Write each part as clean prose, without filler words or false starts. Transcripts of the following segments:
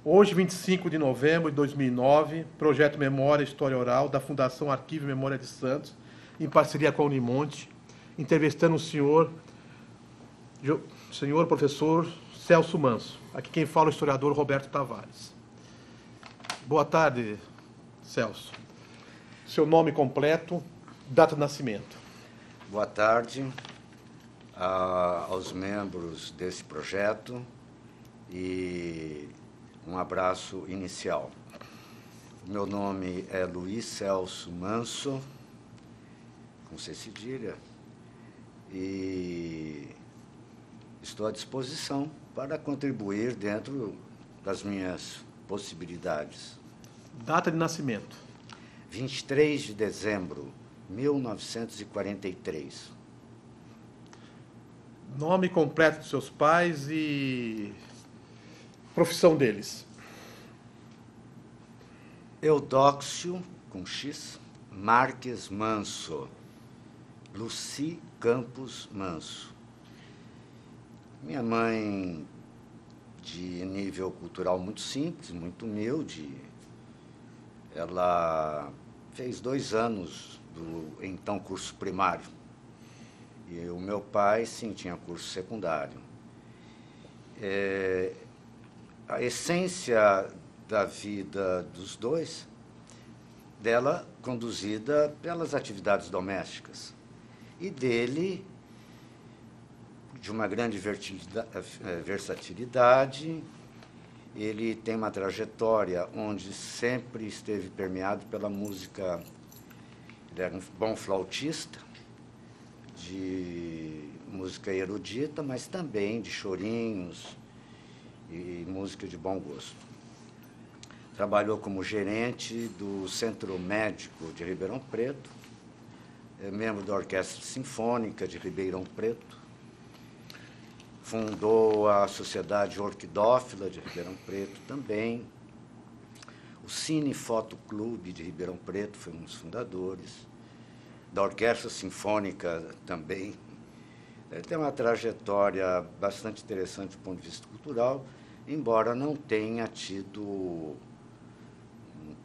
Hoje, 25 de novembro de 2009, projeto Memória e História Oral da Fundação Arquivo e Memória de Santos, em parceria com a Unimonte, entrevistando o senhor professor Celso Manso. Aqui quem fala é o historiador Roberto Tavares. Boa tarde, Celso. Seu nome completo, data de nascimento. Boa tarde aos membros desse projeto e um abraço inicial. Meu nome é Luiz Celso Manso, com C cedilha, e estou à disposição para contribuir dentro das minhas possibilidades. Data de nascimento. 23 de dezembro de 1943. Nome completo dos seus pais e profissão deles. Eudóxio, com X, Marques Manso. Luci Campos Manso. Minha mãe, de nível cultural muito simples, muito humilde, ela fez 2 anos do então curso primário. E o meu pai, sim, tinha curso secundário. A essência da vida dos dois, dela conduzida pelas atividades domésticas, e dele de uma grande versatilidade. Ele tem uma trajetória onde sempre esteve permeado pela música. Ele era um bom flautista, de música erudita, mas também de chorinhos e música de bom gosto. Trabalhou como gerente do Centro Médico de Ribeirão Preto, é membro da Orquestra Sinfônica de Ribeirão Preto, fundou a Sociedade Orquidófila de Ribeirão Preto também, o Cine Foto Clube de Ribeirão Preto, foi um dos fundadores, da Orquestra Sinfônica também. Ele tem uma trajetória bastante interessante do ponto de vista cultural, embora não tenha tido um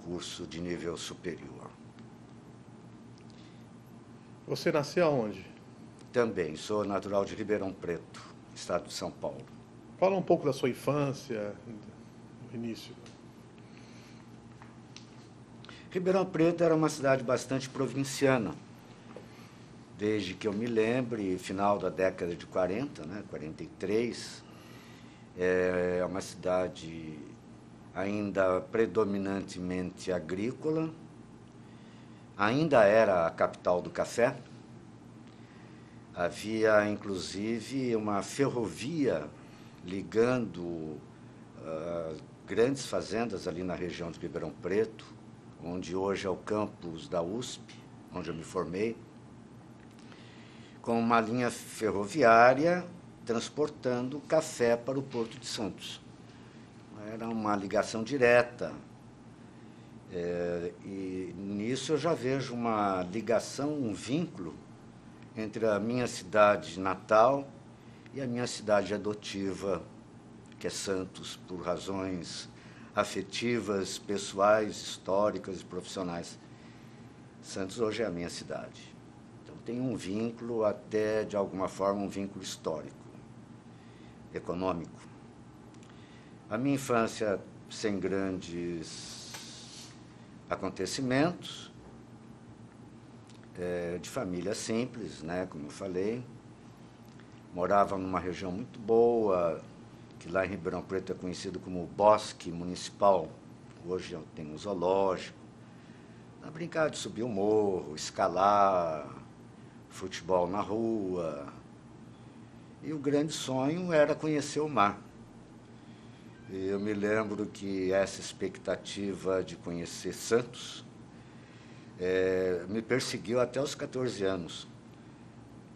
curso de nível superior. Você nasceu aonde? Também, sou natural de Ribeirão Preto, estado de São Paulo. Fala um pouco da sua infância, no início. Ribeirão Preto era uma cidade bastante provinciana. Desde que eu me lembre, final da década de 40, 43, é uma cidade ainda predominantemente agrícola, ainda era a capital do café. Havia, inclusive, uma ferrovia ligando grandes fazendas ali na região de Ribeirão Preto, onde hoje é o campus da USP, onde eu me formei, com uma linha ferroviária transportando café para o Porto de Santos. Era uma ligação direta. E nisso eu já vejo uma ligação, um vínculo entre a minha cidade natal e a minha cidade adotiva, que é Santos, por razões afetivas, pessoais, históricas e profissionais. Santos hoje é a minha cidade. Então tem um vínculo, até de alguma forma, um vínculo histórico, econômico. A minha infância sem grandes acontecimentos, de família simples, como eu falei. Morava numa região muito boa, que lá em Ribeirão Preto é conhecido como Bosque Municipal. Hoje tem um zoológico. Brincar de subir o morro, escalar, futebol na rua. E o grande sonho era conhecer o mar. E eu me lembro que essa expectativa de conhecer Santos me perseguiu até os 14 anos.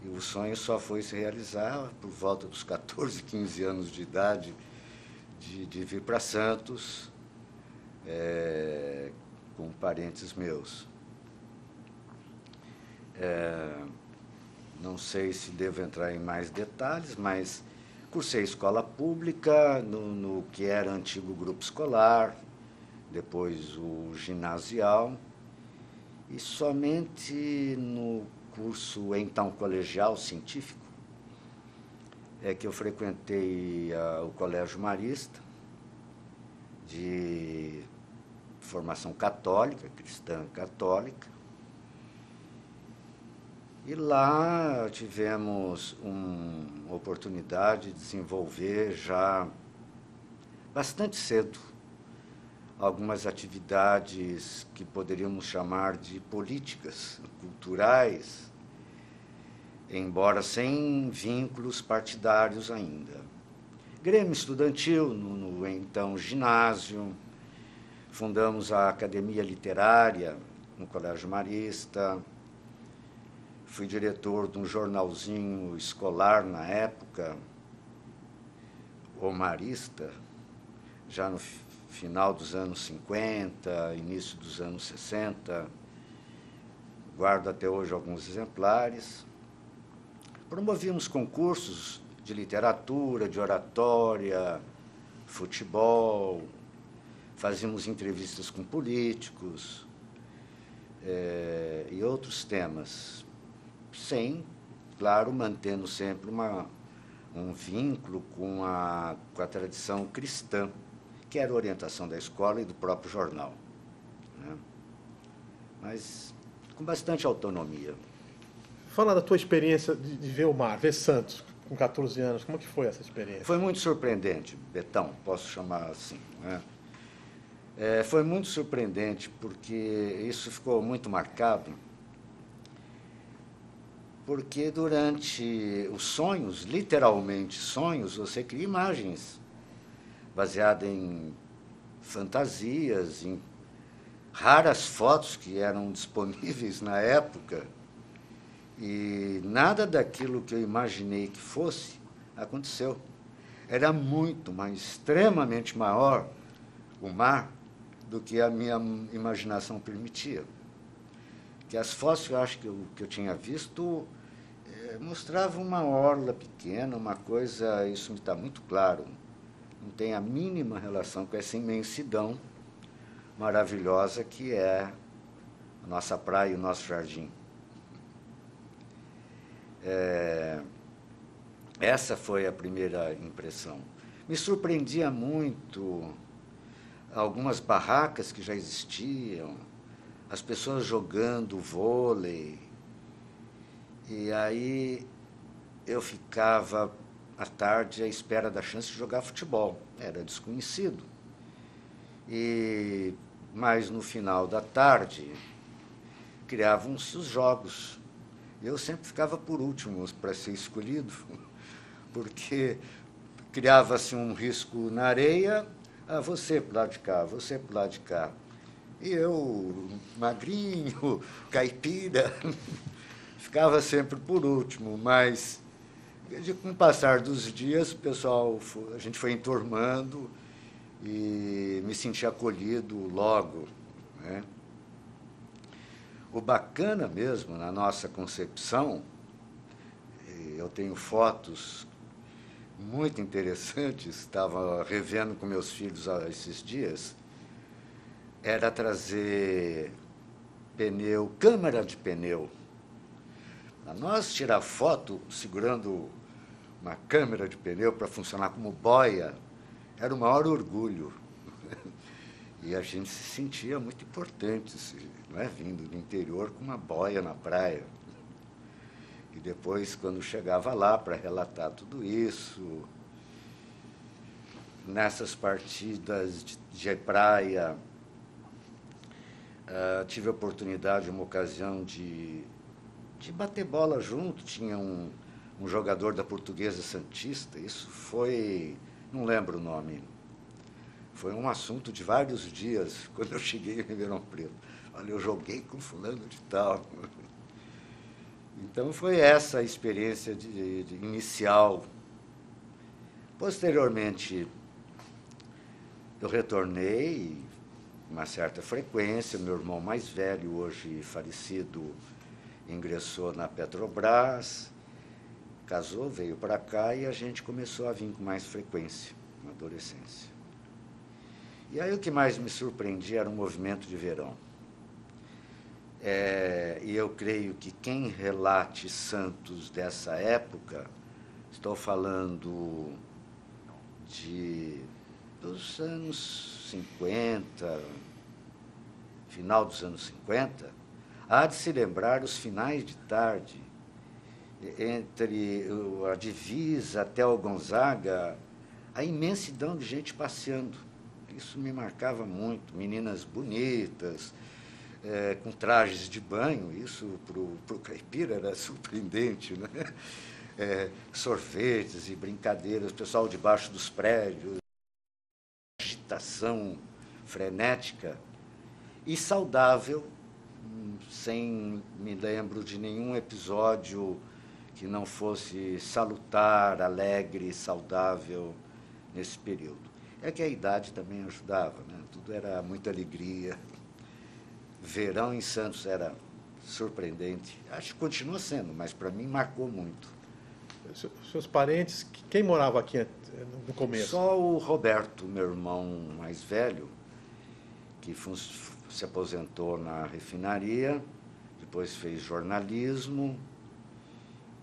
E o sonho só foi se realizar por volta dos 14, 15 anos de idade, de vir para Santos com parentes meus. Não sei se devo entrar em mais detalhes, mas Cursei escola pública no que era antigo grupo escolar, depois o ginasial, e somente no curso, então, colegial científico, é que eu frequentei o Colégio Marista, de formação católica, cristã católica. E lá tivemos uma oportunidade de desenvolver já bastante cedo algumas atividades que poderíamos chamar de políticas, culturais, embora sem vínculos partidários ainda. Grêmio estudantil no então ginásio, fundamos a Academia Literária no Colégio Marista, fui diretor de um jornalzinho escolar na época, o Marista, já no final dos anos 50, início dos anos 60, guardo até hoje alguns exemplares. Promovíamos concursos de literatura, de oratória, futebol, fazíamos entrevistas com políticos e outros temas, sem, claro, mantendo sempre um vínculo com a tradição cristã, que era a orientação da escola e do próprio jornal, né? Mas com bastante autonomia. Fala da tua experiência de ver o mar, ver Santos, com 14 anos. Como que foi essa experiência? Foi muito surpreendente, Betão, posso chamar assim, né? Foi muito surpreendente, porque isso ficou muito marcado, porque durante os sonhos, literalmente sonhos, você cria imagens baseadas em fantasias, em raras fotos que eram disponíveis na época, e nada daquilo que eu imaginei que fosse aconteceu. Era muito, mas extremamente maior o mar do que a minha imaginação permitia. Que as fotos que eu acho que eu tinha visto mostravam uma orla pequena, uma coisa, isso me está muito claro, não tem a mínima relação com essa imensidão maravilhosa que é a nossa praia e o nosso jardim. Essa foi a primeira impressão. Me surpreendia muito algumas barracas que já existiam, as pessoas jogando vôlei, e aí eu ficava à tarde à espera da chance de jogar futebol. Era desconhecido. Mas no final da tarde criavam-se os jogos. Eu sempre ficava por último para ser escolhido, porque criava-se um risco na areia, você para o lado de cá, você para o lado de cá. E eu, magrinho, caipira, ficava sempre por último, mas com o passar dos dias, a gente foi enturmando e me senti acolhido logo, né? O bacana mesmo, na nossa concepção, eu tenho fotos muito interessantes, estava revendo com meus filhos esses dias, era trazer pneu, câmara de pneu. Para nós tirar foto segurando uma câmera de pneu para funcionar como boia, era o maior orgulho. E a gente se sentia muito importante, não é? Vindo do interior com uma boia na praia. E depois, quando chegava lá para relatar tudo isso, nessas partidas de praia, tive a oportunidade, uma ocasião, de bater bola junto. Tinha um jogador da Portuguesa Santista, isso foi, não lembro o nome, foi um assunto de vários dias, quando eu cheguei em Ribeirão Preto. Olha, eu joguei com fulano de tal. Então, foi essa a experiência inicial. Posteriormente, eu retornei com uma certa frequência. Meu irmão mais velho, hoje falecido, ingressou na Petrobras. casou, veio para cá e a gente começou a vir com mais frequência, na adolescência. E aí o que mais me surpreendia era o movimento de verão. E eu creio que quem relate Santos dessa época, estou falando dos anos 50, final dos anos 50, há de se lembrar os finais de tarde, entre a Divisa até o Gonzaga, a imensidão de gente passeando. Isso me marcava muito. Meninas bonitas, com trajes de banho, isso para o caipira era surpreendente, né? Sorvetes e brincadeiras, o pessoal debaixo dos prédios, agitação frenética e saudável, sem me lembro de nenhum episódio que não fosse salutar, alegre, saudável nesse período. É que a idade também ajudava, né? Tudo era muita alegria. Verão em Santos era surpreendente. Acho que continua sendo, mas para mim marcou muito. Seus parentes, quem morava aqui no começo? Só o Roberto, meu irmão mais velho, que se aposentou na refinaria, depois fez jornalismo,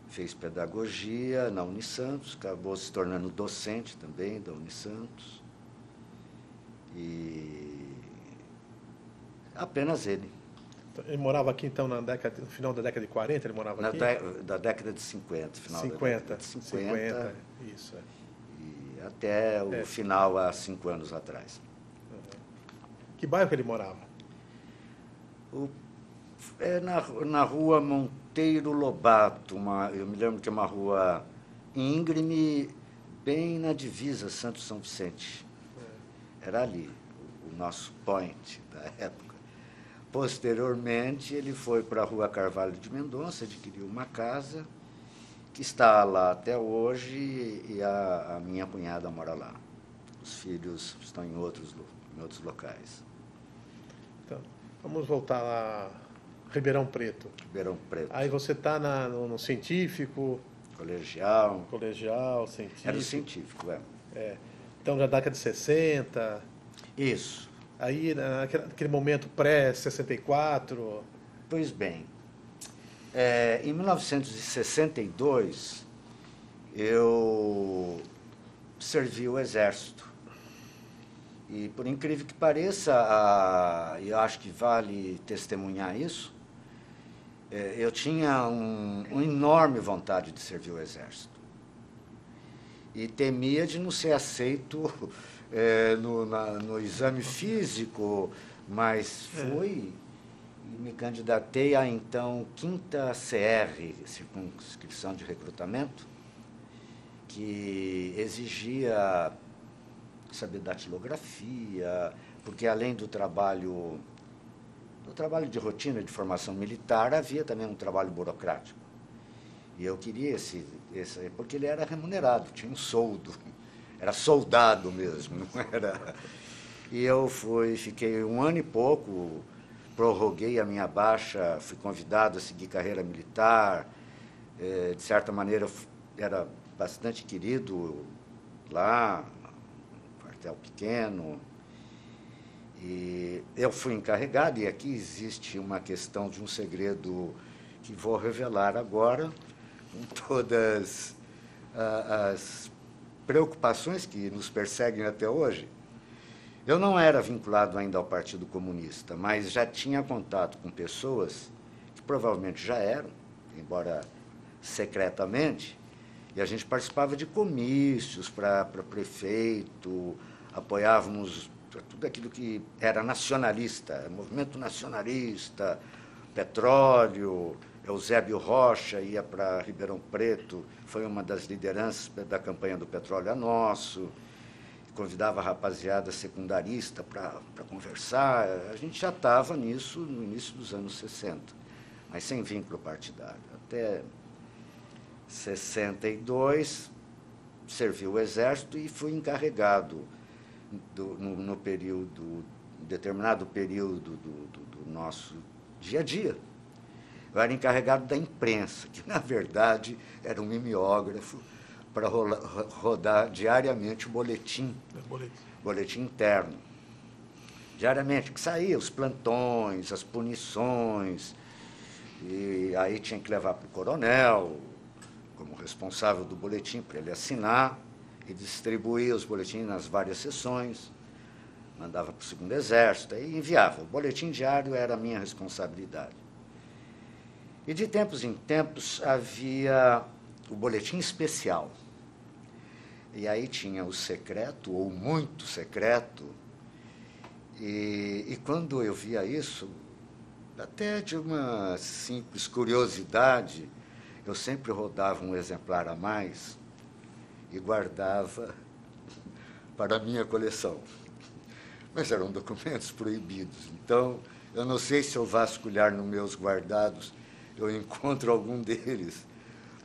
fez pedagogia na Unisantos, acabou se tornando docente também da Unisantos. E apenas ele. Ele morava aqui, então, no final da década de 40, ele morava aqui? Da década de 50, final 50, da década de 50. Isso, E até o final, há 5 anos atrás. Que bairro que ele morava? Na rua Monteiro Lobato, eu me lembro que é uma rua íngreme, bem na divisa Santos-São Vicente. Era ali, o nosso point da época. Posteriormente, ele foi para a Rua Carvalho de Mendonça, adquiriu uma casa, que está lá até hoje, e a minha cunhada mora lá. Os filhos estão em outros locais. Então, vamos voltar lá, Ribeirão Preto. Ribeirão Preto. Aí você está no científico... Colegial, científico. Era o científico, Então, na década de 60... Isso. Aí, naquele momento pré-64... Pois bem, em 1962, eu servi o Exército. E, por incrível que pareça, eu acho que vale testemunhar isso, eu tinha uma enorme vontade de servir o Exército. E temia de não ser aceito no exame físico, mas fui e me candidatei à, então, 5ª CR, Circunscrição de Recrutamento, que exigia saber datilografia, porque, além do trabalho de rotina de formação militar, havia também um trabalho burocrático. E eu queria porque ele era remunerado, tinha um soldo, era soldado mesmo, não era... E eu fiquei 1 ano e pouco, prorroguei a minha baixa, fui convidado a seguir carreira militar, de certa maneira era bastante querido lá, no quartel pequeno, e eu fui encarregado, e aqui existe uma questão de um segredo que vou revelar agora, com todas as preocupações que nos perseguem até hoje. Eu não era vinculado ainda ao Partido Comunista, mas já tinha contato com pessoas que provavelmente já eram, embora secretamente, e a gente participava de comícios para prefeito, apoiávamos tudo aquilo que era nacionalista, movimento nacionalista, petróleo. Eusébio Rocha ia para Ribeirão Preto, foi uma das lideranças da campanha do Petróleo é Nosso, convidava a rapaziada secundarista para conversar. A gente já estava nisso no início dos anos 60, mas sem vínculo partidário. Até 62, servi o Exército e fui encarregado, no determinado período do nosso dia a dia, Eu era encarregado da imprensa, que, na verdade, era um mimeógrafo para rodar diariamente o boletim interno. Diariamente, que saía os plantões, as punições, e aí tinha que levar para o coronel, como responsável do boletim, para ele assinar e distribuir os boletins nas várias sessões, mandava para o segundo exército e enviava. O boletim diário era a minha responsabilidade. E de tempos em tempos havia o boletim especial. E aí tinha o secreto, ou muito secreto, e quando eu via isso, até de uma simples curiosidade, eu sempre rodava um exemplar a mais e guardava para a minha coleção. Mas eram documentos proibidos, então eu não sei se eu vasculhar nos meus guardados eu encontro algum deles,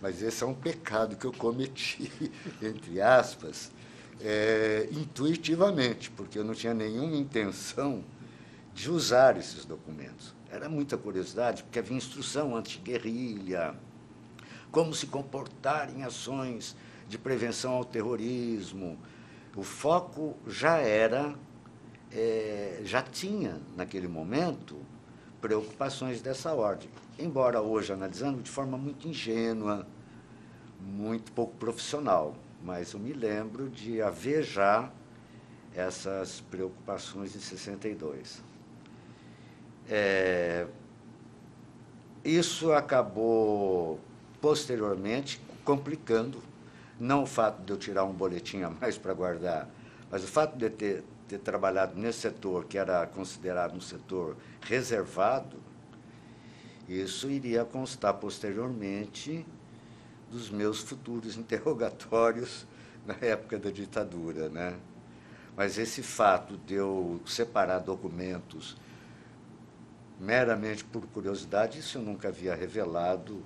mas esse é um pecado que eu cometi, entre aspas, intuitivamente, porque eu não tinha nenhuma intenção de usar esses documentos. Era muita curiosidade, porque havia instrução anti-guerrilha, como se comportar em ações de prevenção ao terrorismo. O foco já tinha, naquele momento, preocupações dessa ordem. Embora hoje, analisando de forma muito ingênua, muito pouco profissional, mas eu me lembro de haver já essas preocupações em 62. Isso acabou, posteriormente, complicando, não o fato de eu tirar um boletim a mais para guardar, mas o fato de eu ter trabalhado nesse setor, que era considerado um setor reservado, isso iria constar posteriormente dos meus futuros interrogatórios na época da ditadura, né? Mas esse fato de eu separar documentos meramente por curiosidade, isso eu nunca havia revelado,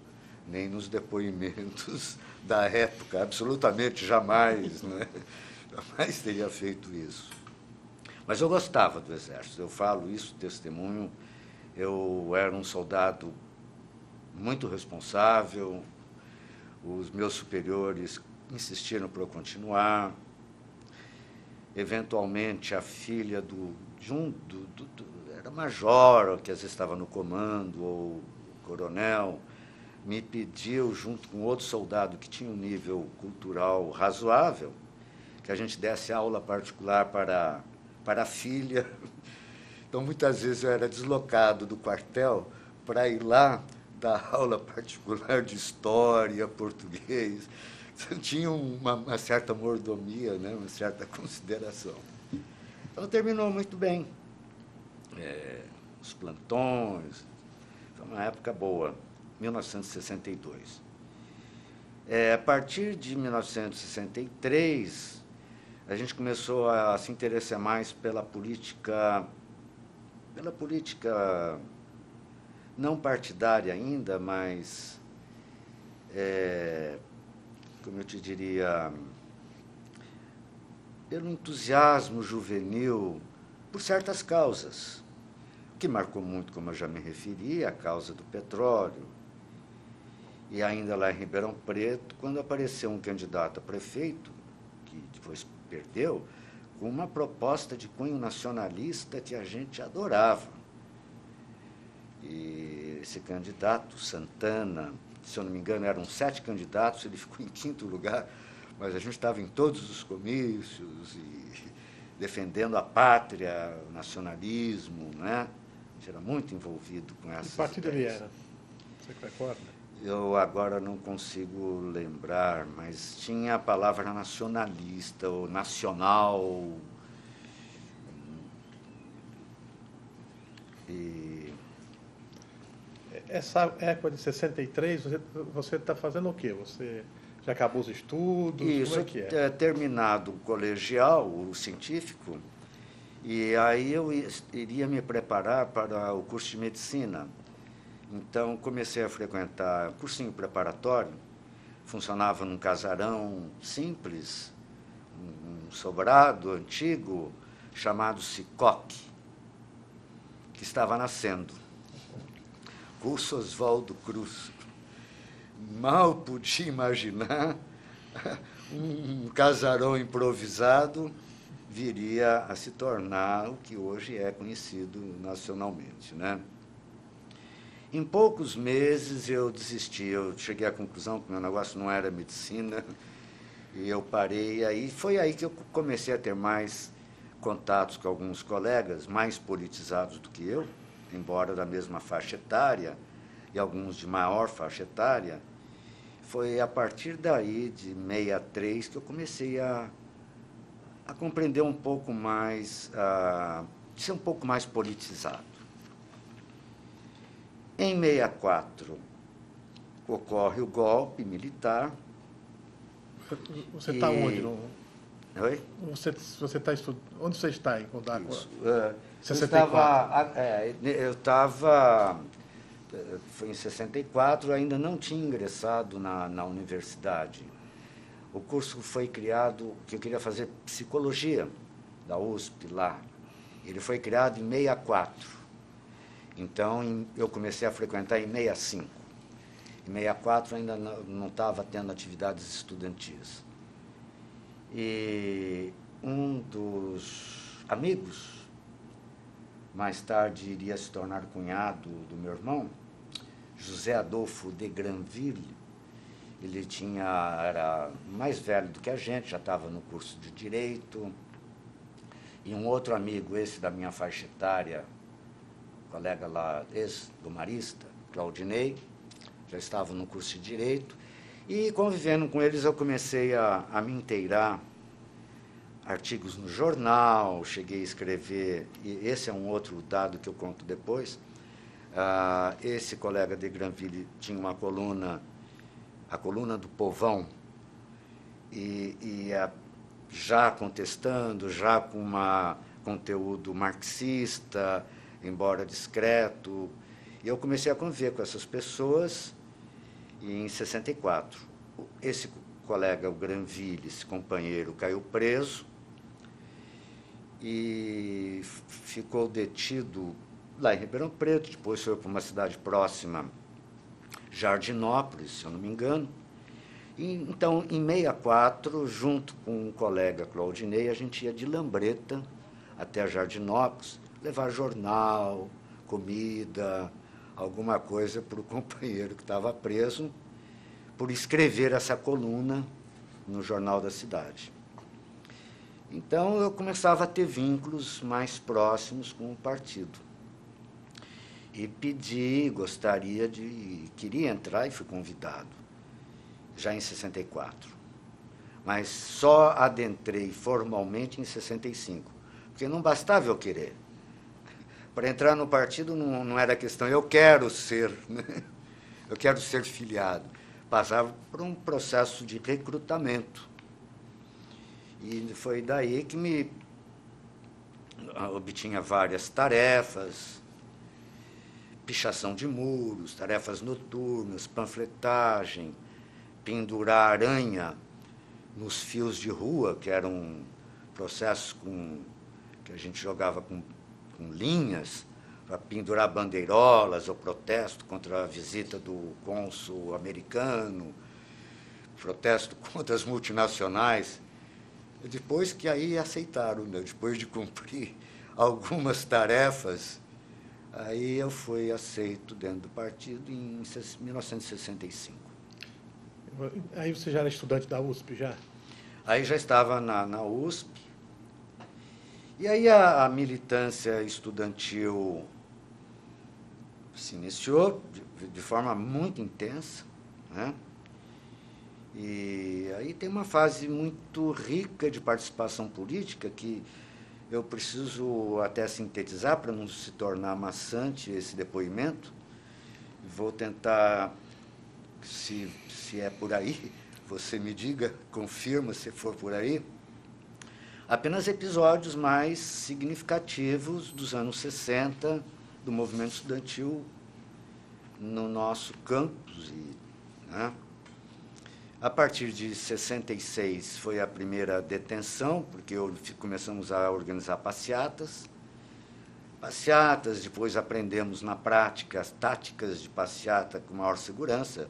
nem nos depoimentos da época, absolutamente jamais, né? Jamais teria feito isso. Mas eu gostava do Exército, eu falo isso, testemunho, eu era um soldado muito responsável, os meus superiores insistiram para eu continuar. Eventualmente, a filha era major, que às vezes estava no comando, ou coronel, me pediu, junto com outro soldado que tinha um nível cultural razoável, que a gente desse aula particular para a filha. Então, muitas vezes eu era deslocado do quartel para ir lá dar aula particular de história, português. Tinha uma certa mordomia, né? Uma certa consideração. Então, terminou muito bem. Os plantões, foi uma época boa, 1962. A partir de 1963, a gente começou a se interessar mais pela política não partidária ainda, mas, como eu te diria, pelo entusiasmo juvenil por certas causas, que marcou muito, como eu já me referi, a causa do petróleo. E ainda lá em Ribeirão Preto, quando apareceu um candidato a prefeito, que depois perdeu, com uma proposta de cunho nacionalista que a gente adorava. E esse candidato, Santana, se eu não me engano, eram 7 candidatos, ele ficou em 5º lugar, mas a gente estava em todos os comícios e defendendo a pátria, o nacionalismo, né? A gente era muito envolvido com essas ideias. Que partido ele era? Você que recorda? Eu agora não consigo lembrar, mas tinha a palavra nacionalista, ou nacional. E essa época de 63, você está fazendo o quê? Você já acabou os estudos? Isso, como é que é? Terminado o colegial, o científico, e aí eu iria me preparar para o curso de medicina. Então, comecei a frequentar cursinho preparatório, funcionava num casarão simples, um sobrado antigo, chamado Sicoque, que estava nascendo. curso Oswaldo Cruz. Mal podia imaginar um casarão improvisado viria a se tornar o que hoje é conhecido nacionalmente, né? Em poucos meses eu desisti, eu cheguei à conclusão que meu negócio não era medicina, e eu parei. Aí foi aí que eu comecei a ter mais contatos com alguns colegas mais politizados do que eu, embora da mesma faixa etária, e alguns de maior faixa etária. Foi a partir daí, de 63, que eu comecei a compreender um pouco mais, de ser um pouco mais politizado. Em 64, ocorre o golpe militar. Você está onde? Oi? Você está estudando. Onde você está em contato? Isso. 64. Eu estava. Foi em 64, ainda não tinha ingressado na universidade. O curso foi criado, que eu queria fazer psicologia, da USP lá. Ele foi criado em 64. Então, eu comecei a frequentar em 65. Em 64 ainda não estava tendo atividades estudantis. E um dos amigos, mais tarde iria se tornar cunhado do meu irmão, José Adolfo de Granville, ele era mais velho do que a gente, já estava no curso de Direito, e um outro amigo, esse da minha faixa etária, colega lá, do Marista, Claudinei, já estava no curso de Direito, e convivendo com eles eu comecei a me inteirar artigos no jornal, cheguei a escrever, e esse é um outro dado que eu conto depois. Esse colega de Granville tinha uma coluna, a coluna do Povão, já contestando, já com um conteúdo marxista, embora discreto. E eu comecei a conviver com essas pessoas, e em 64, esse colega, o Granville, esse companheiro, caiu preso e ficou detido lá em Ribeirão Preto, depois foi para uma cidade próxima, Jardinópolis, se eu não me engano. E, então, em 64, junto com um colega, Claudinei, a gente ia de Lambreta até Jardinópolis, levar jornal, comida, alguma coisa para o companheiro que estava preso, por escrever essa coluna no jornal da cidade. Então, eu começava a ter vínculos mais próximos com o partido. E queria entrar e fui convidado, já em 64. Mas só adentrei formalmente em 65, porque não bastava eu querer. Para entrar no partido não era questão, eu quero ser, né? Eu quero ser filiado. Passava por um processo de recrutamento. E foi daí que obtinha várias tarefas, pichação de muros, tarefas noturnas, panfletagem, pendurar aranha nos fios de rua, que era um processo que a gente jogava com linhas, para pendurar bandeirolas ou protesto contra a visita do cônsul americano, protesto contra as multinacionais. Depois que aí aceitaram, né? Depois de cumprir algumas tarefas, aí eu fui aceito dentro do partido em 1965. Aí você já era estudante da USP, já? Aí já estava na USP. E aí a militância estudantil se iniciou de forma muito intensa, né? E aí tem uma fase muito rica de participação política que eu preciso até sintetizar para não se tornar maçante esse depoimento. Vou tentar, se é por aí, você me diga, confirma se for por aí, apenas episódios mais significativos dos anos 60, do movimento estudantil no nosso campus. Né? A partir de 66 foi a primeira detenção, porque começamos a organizar passeatas. passeatas, depois aprendemos na prática as táticas de passeata com maior segurança,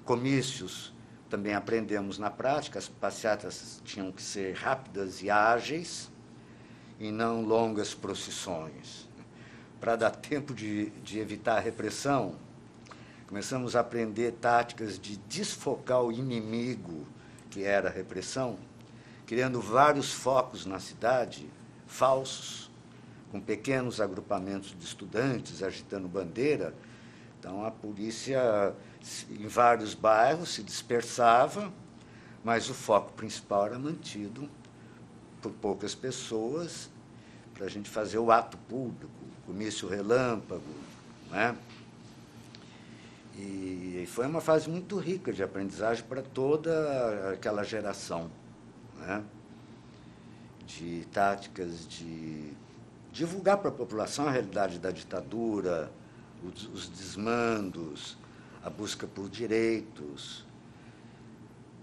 comícios também aprendemos na prática, as passeatas tinham que ser rápidas e ágeis, e não longas procissões. Para dar tempo de evitar a repressão, começamos a aprender táticas de desfocar o inimigo, que era a repressão, criando vários focos na cidade, falsos, com pequenos agrupamentos de estudantes agitando bandeira. Então, a polícia, em vários bairros, se dispersava, mas o foco principal era mantido por poucas pessoas, para a gente fazer o ato público, o comício relâmpago, né? E foi uma fase muito rica de aprendizagem para toda aquela geração, né? De táticas de divulgar para a população a realidade da ditadura, os desmandos, a busca por direitos.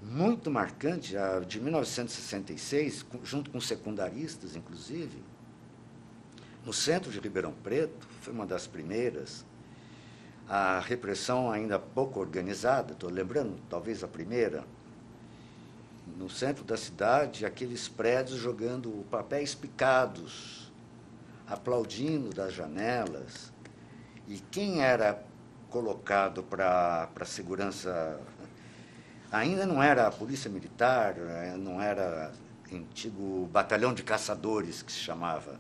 Muito marcante, de 1966, junto com secundaristas, inclusive, no centro de Ribeirão Preto, foi uma das primeiras, a repressão ainda pouco organizada, estou lembrando, talvez a primeira, no centro da cidade, aqueles prédios jogando papéis picados, aplaudindo das janelas. E quem era colocado para segurança, ainda não era a polícia militar, não era antigo batalhão de caçadores, que se chamava,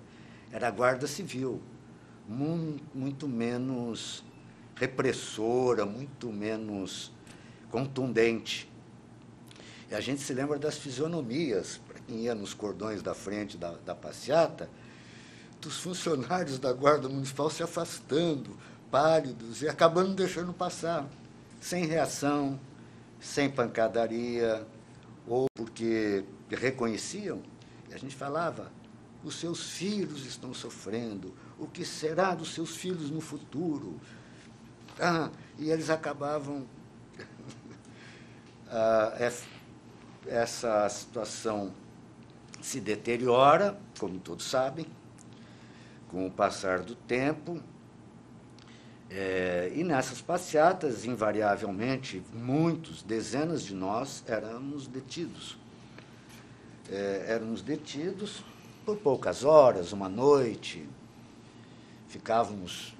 era a Guarda Civil, muito menos repressora, muito menos contundente. E a gente se lembra das fisionomias, para quem ia nos cordões da frente da passeata, dos funcionários da Guarda Municipal se afastando, pálidos, e acabando deixando passar, sem reação, sem pancadaria, ou porque reconheciam, e a gente falava, os seus filhos estão sofrendo, o que será dos seus filhos no futuro? E eles acabavam... Essa situação se deteriora, como todos sabem, com o passar do tempo, e nessas passeatas, invariavelmente, dezenas de nós, éramos detidos. Éramos detidos por poucas horas, uma noite, ficávamos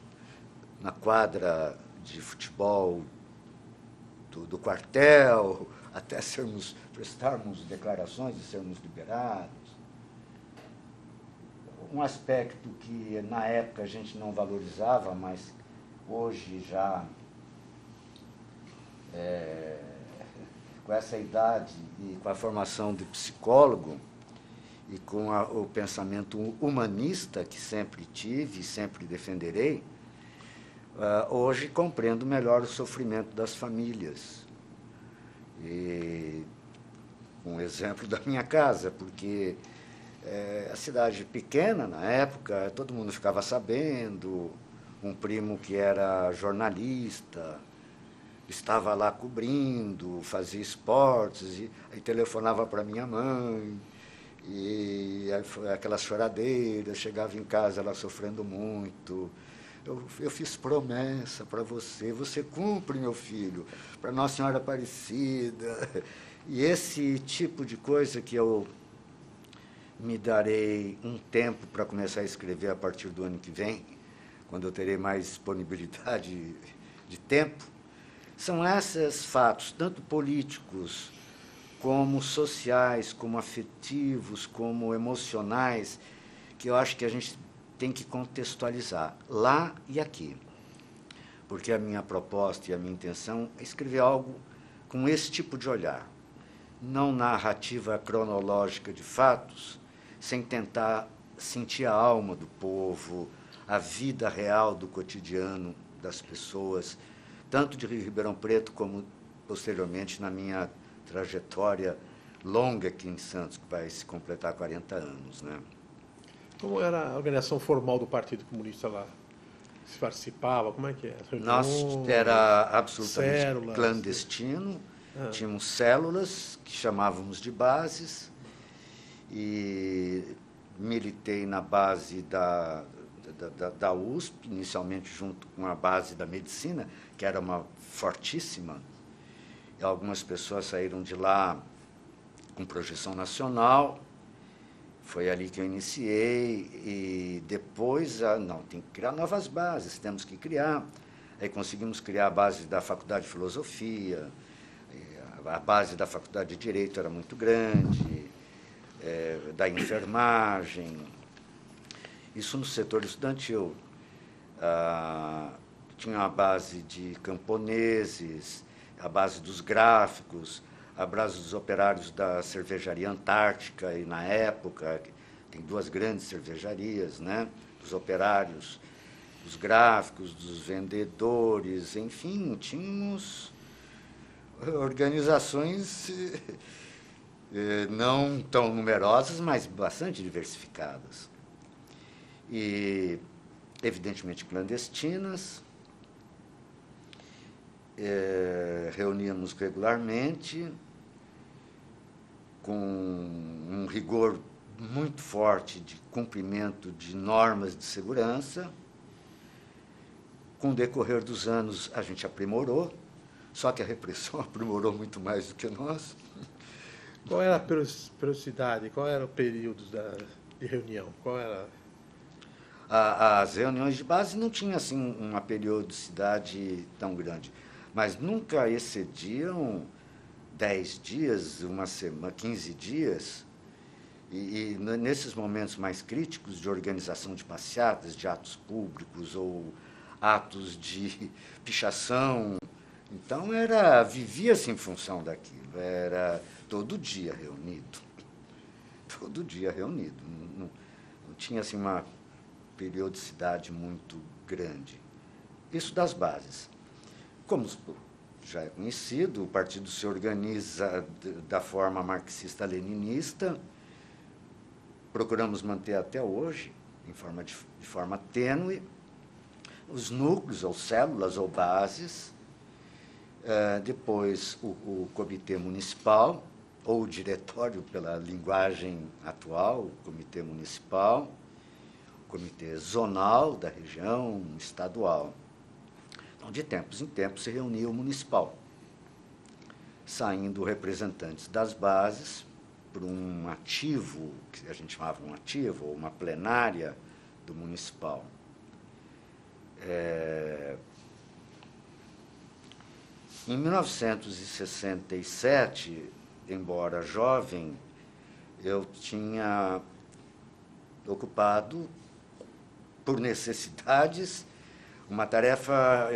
na quadra de futebol do quartel, até prestarmos declarações e sermos liberados. Um aspecto que, na época, a gente não valorizava, mas hoje já, com essa idade e com a formação de psicólogo e com o pensamento humanista que sempre tive e sempre defenderei, hoje compreendo melhor o sofrimento das famílias. E um exemplo da minha casa, porque a cidade pequena, na época, todo mundo ficava sabendo, um primo que era jornalista, estava lá cobrindo, fazia esportes, e aí telefonava para minha mãe, e aí foi aquelas choradeiras, chegava em casa ela sofrendo muito. Eu fiz promessa para você, você cumpre, meu filho, para Nossa Senhora Aparecida. E esse tipo de coisa que eu me darei um tempo para começar a escrever a partir do ano que vem, quando eu terei mais disponibilidade de tempo, são esses fatos, tanto políticos, como sociais, como afetivos, como emocionais, que eu acho que a gente tem que contextualizar lá e aqui. Porque a minha proposta e a minha intenção é escrever algo com esse tipo de olhar. Não narrativa cronológica de fatos, sem tentar sentir a alma do povo, a vida real do cotidiano das pessoas, tanto de Ribeirão Preto como, posteriormente, na minha trajetória longa aqui em Santos, que vai se completar 40 anos, né? Como era a organização formal do Partido Comunista lá? Se participava? Como é que era? Nós era absolutamente células, clandestino. Tínhamos células que chamávamos de bases, e militei na base da USP, inicialmente junto com a base da medicina, que era uma fortíssima. E algumas pessoas saíram de lá com projeção nacional. Foi ali que eu iniciei, e depois, não, tem que criar novas bases, temos que criar. Aí conseguimos criar a base da Faculdade de Filosofia, a base da Faculdade de Direito era muito grande, da enfermagem. Isso no setor estudantil. Tinha a base de camponeses, a base dos gráficos, a base dos operários da cervejaria Antártica, e na época, tem 2 grandes cervejarias, né? Dos operários, dos gráficos, dos vendedores, enfim, tínhamos organizações não tão numerosas, mas bastante diversificadas. E, evidentemente, clandestinas. Reuníamos regularmente, com um rigor muito forte de cumprimento de normas de segurança. Com o decorrer dos anos, a gente aprimorou, só que a repressão aprimorou muito mais do que nós. Qual era a periodicidade, qual era o período de reunião? Qual era? As reuniões de base não tinham assim, uma periodicidade tão grande, mas nunca excediam 10 dias, uma semana, 15 dias. E nesses momentos mais críticos de organização de passeatas, de atos públicos ou atos de pichação, então vivia-se em função daquilo, era todo dia reunido. Todo dia reunido. Não tinha assim, uma periodicidade muito grande. Isso das bases. Como já é conhecido, o partido se organiza da forma marxista-leninista, procuramos manter até hoje, de forma tênue, os núcleos, ou células, ou bases, depois o comitê municipal, ou o diretório, pela linguagem atual, o comitê municipal, o comitê zonal da região, estadual. Então, de tempos em tempos, se reunia o municipal, saindo representantes das bases para um ativo, que a gente chamava um ativo, ou uma plenária do municipal. Em 1967, embora jovem, eu tinha ocupado, por necessidades, uma tarefa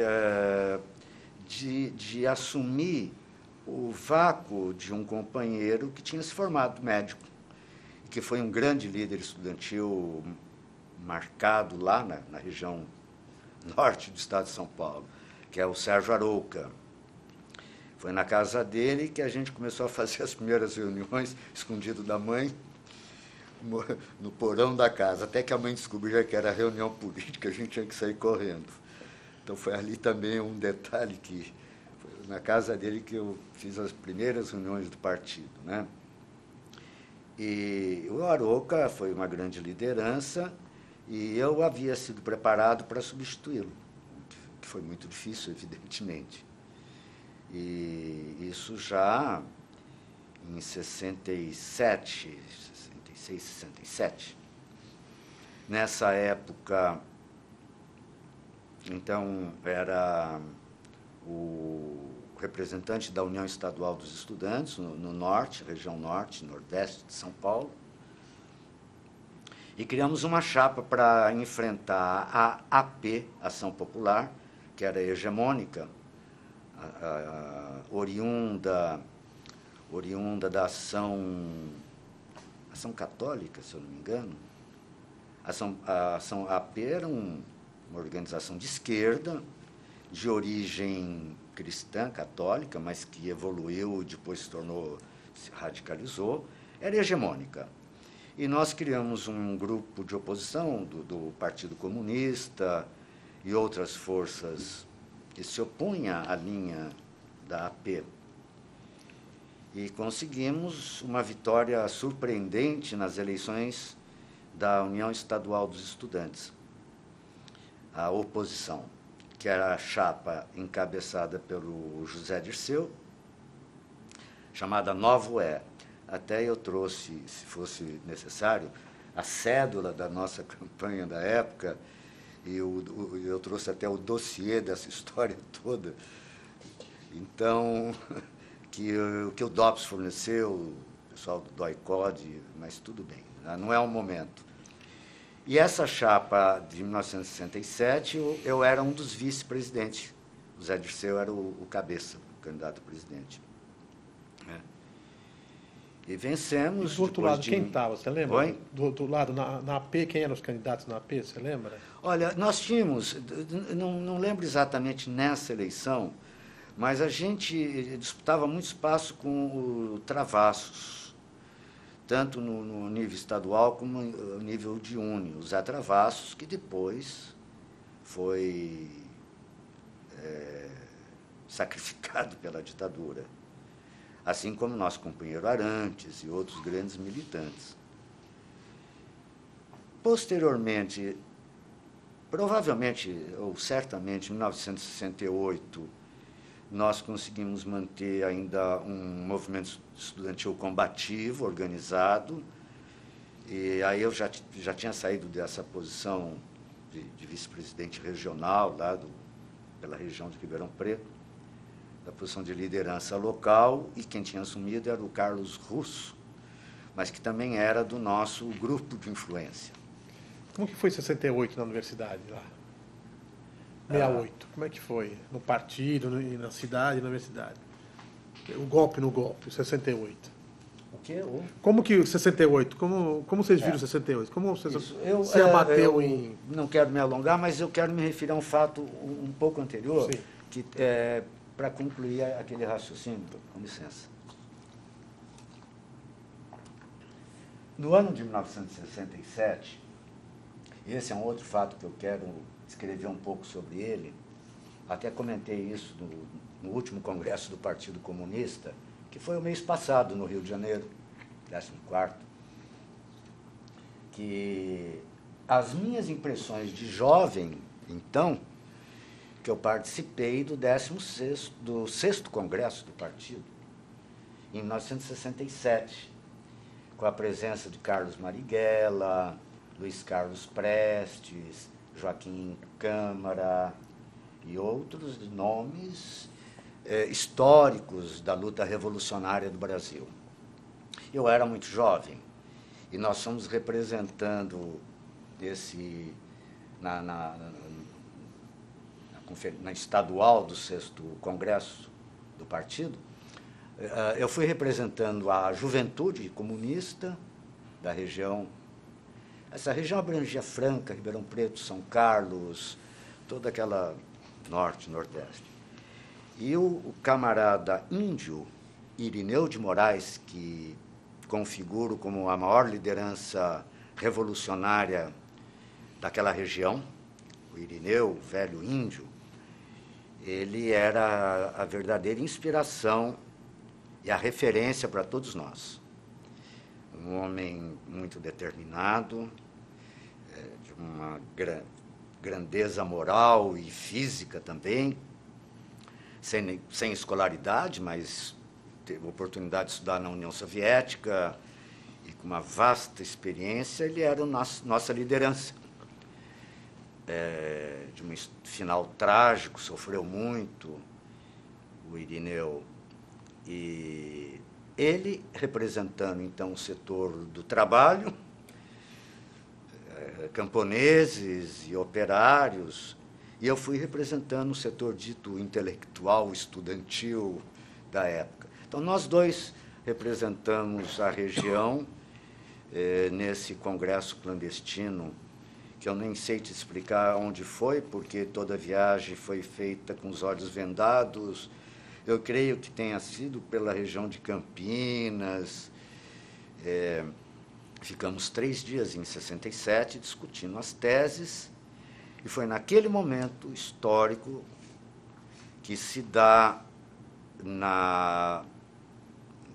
de assumir o vácuo de um companheiro que tinha se formado médico, que foi um grande líder estudantil marcado lá na região norte do estado de São Paulo, que é o Sérgio Arouca. Foi na casa dele que a gente começou a fazer as primeiras reuniões, escondido da mãe, no porão da casa, até que a mãe descobriu que era reunião política, a gente tinha que sair correndo. Então, foi ali também um detalhe, que foi na casa dele que eu fiz as primeiras reuniões do partido, né? E o Arouca foi uma grande liderança, e eu havia sido preparado para substituí-lo, que foi muito difícil, evidentemente. E isso já em 66, 67. Nessa época, então, era o representante da União Estadual dos Estudantes, no norte, região norte, nordeste de São Paulo, e criamos uma chapa para enfrentar a AP, Ação Popular, que era hegemônica, oriunda da ação católica, se eu não me engano. A ação AP era uma organização de esquerda, de origem cristã, católica, mas que evoluiu e depois se radicalizou, era hegemônica. E nós criamos um grupo de oposição do Partido Comunista e outras forças que se opunham à linha da AP. E conseguimos uma vitória surpreendente nas eleições da União Estadual dos Estudantes. a oposição, que era a chapa encabeçada pelo José Dirceu, chamada Novo É. Até eu trouxe, se fosse necessário, a cédula da nossa campanha da época, e eu trouxe até o dossiê dessa história toda. Então, que o DOPS forneceu, o pessoal do DOI-CODE, mas tudo bem, não é o momento. E essa chapa de 1967, eu era um dos vice-presidentes. O Zé Dirceu era o cabeça, o candidato a presidente. E vencemos. E do outro lado, quem estava, você lembra? Oi? Do outro lado, na AP, quem eram os candidatos na AP, você lembra? Olha, nós tínhamos, não lembro exatamente nessa eleição, mas a gente disputava muito espaço com o Travassos, tanto no nível estadual como no nível de Uni. O Zé Travassos, que depois foi sacrificado pela ditadura, assim como nosso companheiro Arantes e outros grandes militantes. Posteriormente, provavelmente, ou certamente, em 1968, nós conseguimos manter ainda um movimento estudantil combativo, organizado, e aí eu já tinha saído dessa posição de vice-presidente regional, lá pela região de Ribeirão Preto, da posição de liderança local, e quem tinha assumido era o Carlos Russo, mas que também era do nosso grupo de influência. Como que foi 68 na universidade lá? 68, como é que foi? No partido, na cidade, na universidade? O golpe no golpe, 68. O quê? Como que 68? Como vocês viram 68? Como você abateu em... Não quero me alongar, mas eu quero me referir a um fato um pouco anterior, Sim. que para concluir aquele raciocínio, com licença. No ano de 1967, esse é um outro fato que eu quero escrever um pouco sobre ele, até comentei isso no último congresso do Partido Comunista, que foi o mês passado, no Rio de Janeiro, 14º, que as minhas impressões de jovem, então, que eu participei do 6º Congresso do Partido, em 1967, com a presença de Carlos Marighella, Luiz Carlos Prestes, Joaquim Câmara e outros nomes históricos da luta revolucionária do Brasil. Eu era muito jovem e nós fomos representando na estadual do 6º Congresso do Partido, eu fui representando a juventude comunista da região. Essa região abrangia Franca, Ribeirão Preto, São Carlos, toda aquela norte, nordeste. E o camarada índio, Irineu de Moraes, que configuro como a maior liderança revolucionária daquela região, o Irineu, o velho índio, ele era a verdadeira inspiração e a referência para todos nós. Um homem muito determinado, de uma grandeza moral e física também, sem escolaridade, mas teve oportunidade de estudar na União Soviética e com uma vasta experiência, ele era nossa liderança. De um final trágico, sofreu muito, o Irineu. E ele, representando, então, o setor do trabalho, camponeses e operários, e eu fui representando o setor dito intelectual, estudantil da época. Então, nós dois representamos a região nesse congresso clandestino, que eu nem sei te explicar onde foi, porque toda a viagem foi feita com os olhos vendados. Eu creio que tenha sido pela região de Campinas. Ficamos 3 dias em 67 discutindo as teses, e foi naquele momento histórico que se dá, na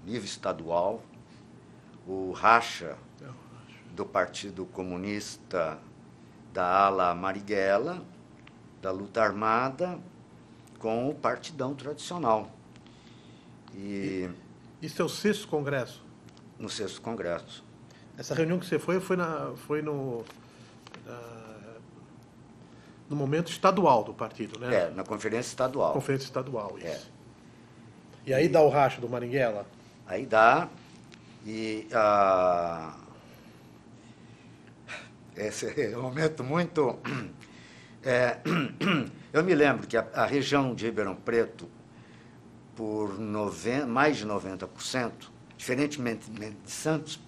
nível estadual, o racha do Partido Comunista da ala Marighella, da luta armada com o partidão tradicional. E seu sexto congresso? No sexto congresso. Essa reunião que você foi no momento estadual do partido, né? Na conferência estadual. Conferência estadual, isso. E aí dá o racha do Marighella? Aí dá, e esse é um momento muito... eu me lembro que a região de Ribeirão Preto, por mais de 90%, diferentemente de Santos,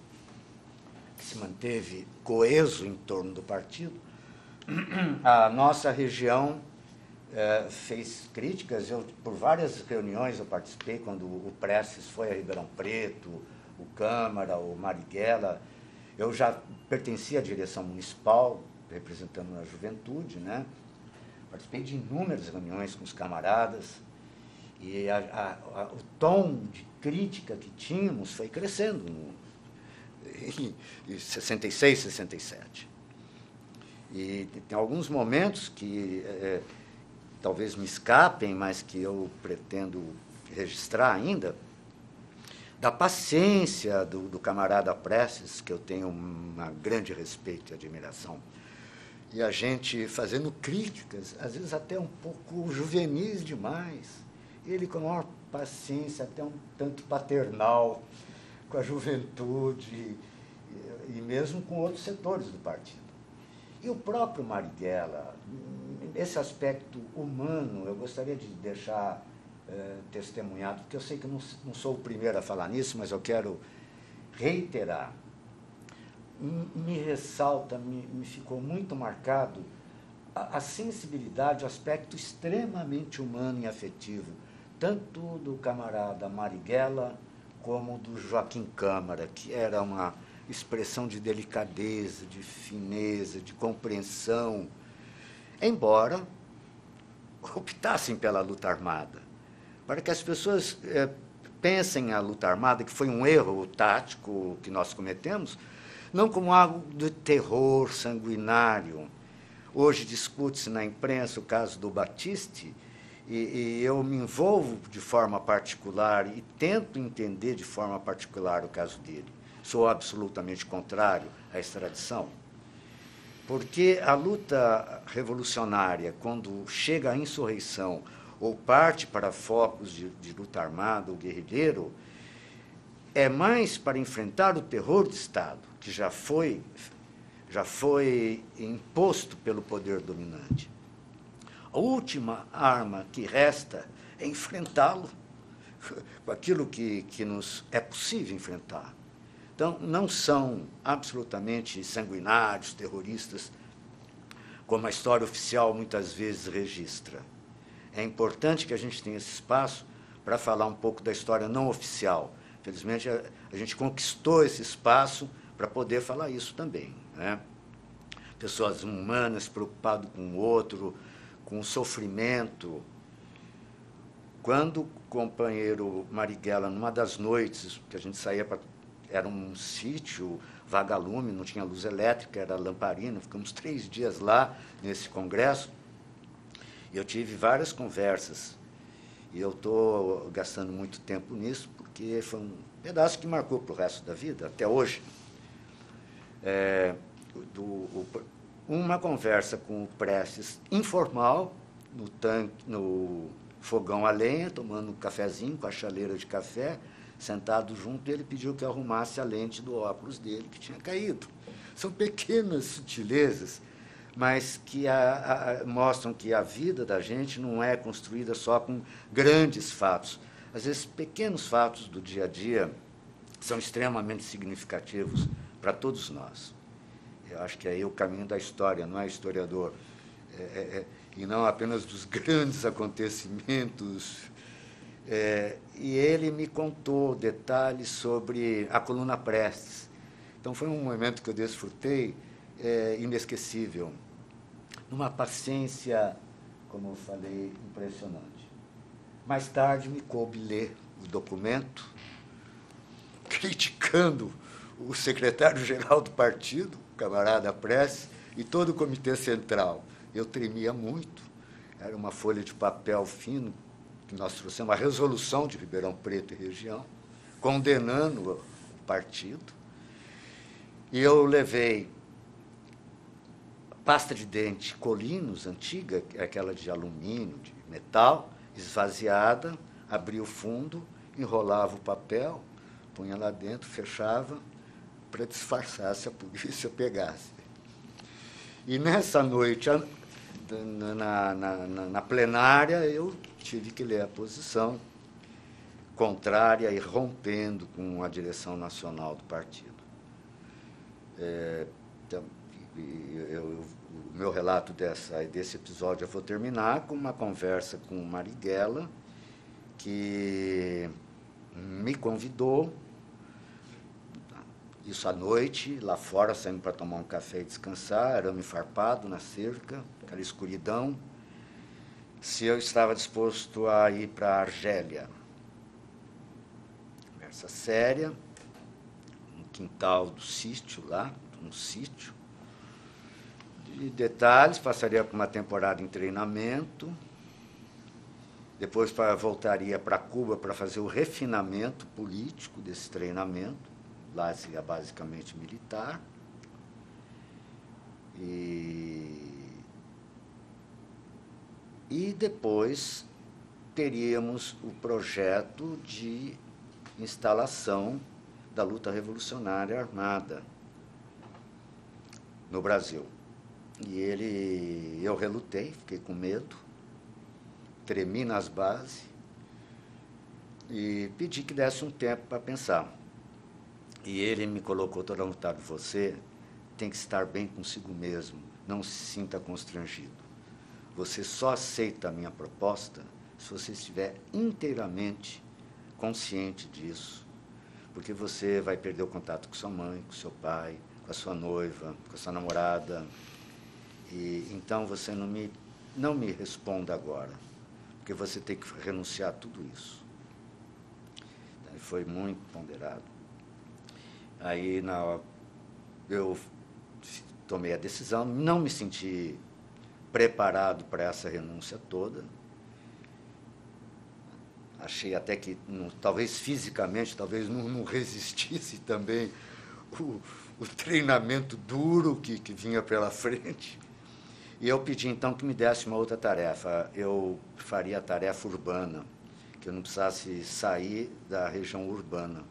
que se manteve coeso em torno do partido, a nossa região fez críticas. Por várias reuniões eu participei, quando o Prestes foi a Ribeirão Preto, o Câmara, o Marighella. Eu já pertencia à direção municipal, representando a juventude, né? Participei de inúmeras reuniões com os camaradas, e o tom de crítica que tínhamos foi crescendo em 66, 67. E tem alguns momentos que talvez me escapem, mas que eu pretendo registrar ainda, da paciência do camarada Prestes, que eu tenho um grande respeito e admiração, e a gente fazendo críticas, às vezes até um pouco juvenis demais, ele com a maior paciência, até um tanto paternal, com a juventude e mesmo com outros setores do partido. E o próprio Marighella, esse aspecto humano, eu gostaria de deixar testemunhado, porque eu sei que eu não sou o primeiro a falar nisso, mas eu quero reiterar. Me ressalta, me ficou muito marcado a sensibilidade, o aspecto extremamente humano e afetivo, tanto do camarada Marighella como do Joaquim Câmara, que era uma expressão de delicadeza, de fineza, de compreensão, embora optassem pela luta armada. Para que as pessoas pensem a luta armada, que foi um erro tático que nós cometemos, não como algo de terror sanguinário. Hoje discute-se na imprensa o caso do Batiste, e eu me envolvo de forma particular e tento entender de forma particular o caso dele. Sou absolutamente contrário à extradição, porque a luta revolucionária, quando chega à insurreição ou parte para focos de luta armada ou guerrilheiro, é mais para enfrentar o terror de Estado, que já foi imposto pelo poder dominante. A última arma que resta é enfrentá-lo com aquilo que nos é possível enfrentar. Então, não são absolutamente sanguinários, terroristas, como a história oficial muitas vezes registra. É importante que a gente tenha esse espaço para falar um pouco da história não oficial. Felizmente, a gente conquistou esse espaço para poder falar isso também, né? Pessoas humanas, preocupadas com o outro, com o sofrimento. Quando o companheiro Marighella, numa das noites que a gente saía para... Era um sítio, vagalume, não tinha luz elétrica, era lamparina, ficamos 3 dias lá nesse congresso, e eu tive várias conversas, e eu estou gastando muito tempo nisso, porque foi um pedaço que marcou para o resto da vida, até hoje. Uma conversa com o Prestes informal, no fogão a lenha, tomando um cafezinho com a chaleira de café, sentado junto, ele pediu que eu arrumasse a lente do óculos dele, que tinha caído. São pequenas sutilezas, mas que mostram que a vida da gente não é construída só com grandes fatos. Às vezes, pequenos fatos do dia a dia são extremamente significativos para todos nós. Eu acho que é aí o caminho da história, não é historiador, e não apenas dos grandes acontecimentos. E ele me contou detalhes sobre a coluna Prestes. Então, foi um momento que eu desfrutei inesquecível, numa paciência, como eu falei, impressionante. Mais tarde, me coube ler o documento, criticando o secretário-geral do partido, o camarada Prestes, e todo o comitê central. Eu tremia muito, era uma folha de papel fino, que nós trouxemos a resolução de Ribeirão Preto e região, condenando o partido. E eu levei pasta de dente Colinos, antiga, aquela de alumínio, de metal, esvaziada, abria o fundo, enrolava o papel, punha lá dentro, fechava, para disfarçar se a polícia pegasse. E nessa noite, na plenária, eu tive que ler a posição contrária e rompendo com a direção nacional do partido. O meu relato desse episódio eu vou terminar com uma conversa com Marighella, que me convidou, isso à noite, lá fora, saindo para tomar um café e descansar, arame farpado na cerca, aquela escuridão, se eu estava disposto a ir para a Argélia. Conversa séria, no quintal do sítio lá, um sítio. De detalhes, passaria por uma temporada em treinamento, depois voltaria para Cuba para fazer o refinamento político desse treinamento, lá seria basicamente militar, e depois teríamos o projeto de instalação da luta revolucionária armada no Brasil. E eu relutei, fiquei com medo, tremi nas bases e pedi que desse um tempo para pensar. E ele me colocou toda a vontade: você tem que estar bem consigo mesmo, não se sinta constrangido. Você só aceita a minha proposta se você estiver inteiramente consciente disso, porque você vai perder o contato com sua mãe, com seu pai, com a sua noiva, com a sua namorada. E então você não me responda agora, porque você tem que renunciar a tudo isso. Então, foi muito ponderado. Aí eu tomei a decisão, não me senti preparado para essa renúncia toda. Achei até que, talvez fisicamente, talvez não resistisse também o treinamento duro que vinha pela frente. E eu pedi, então, que me desse uma outra tarefa. Eu faria a tarefa urbana, que eu não precisasse sair da região urbana.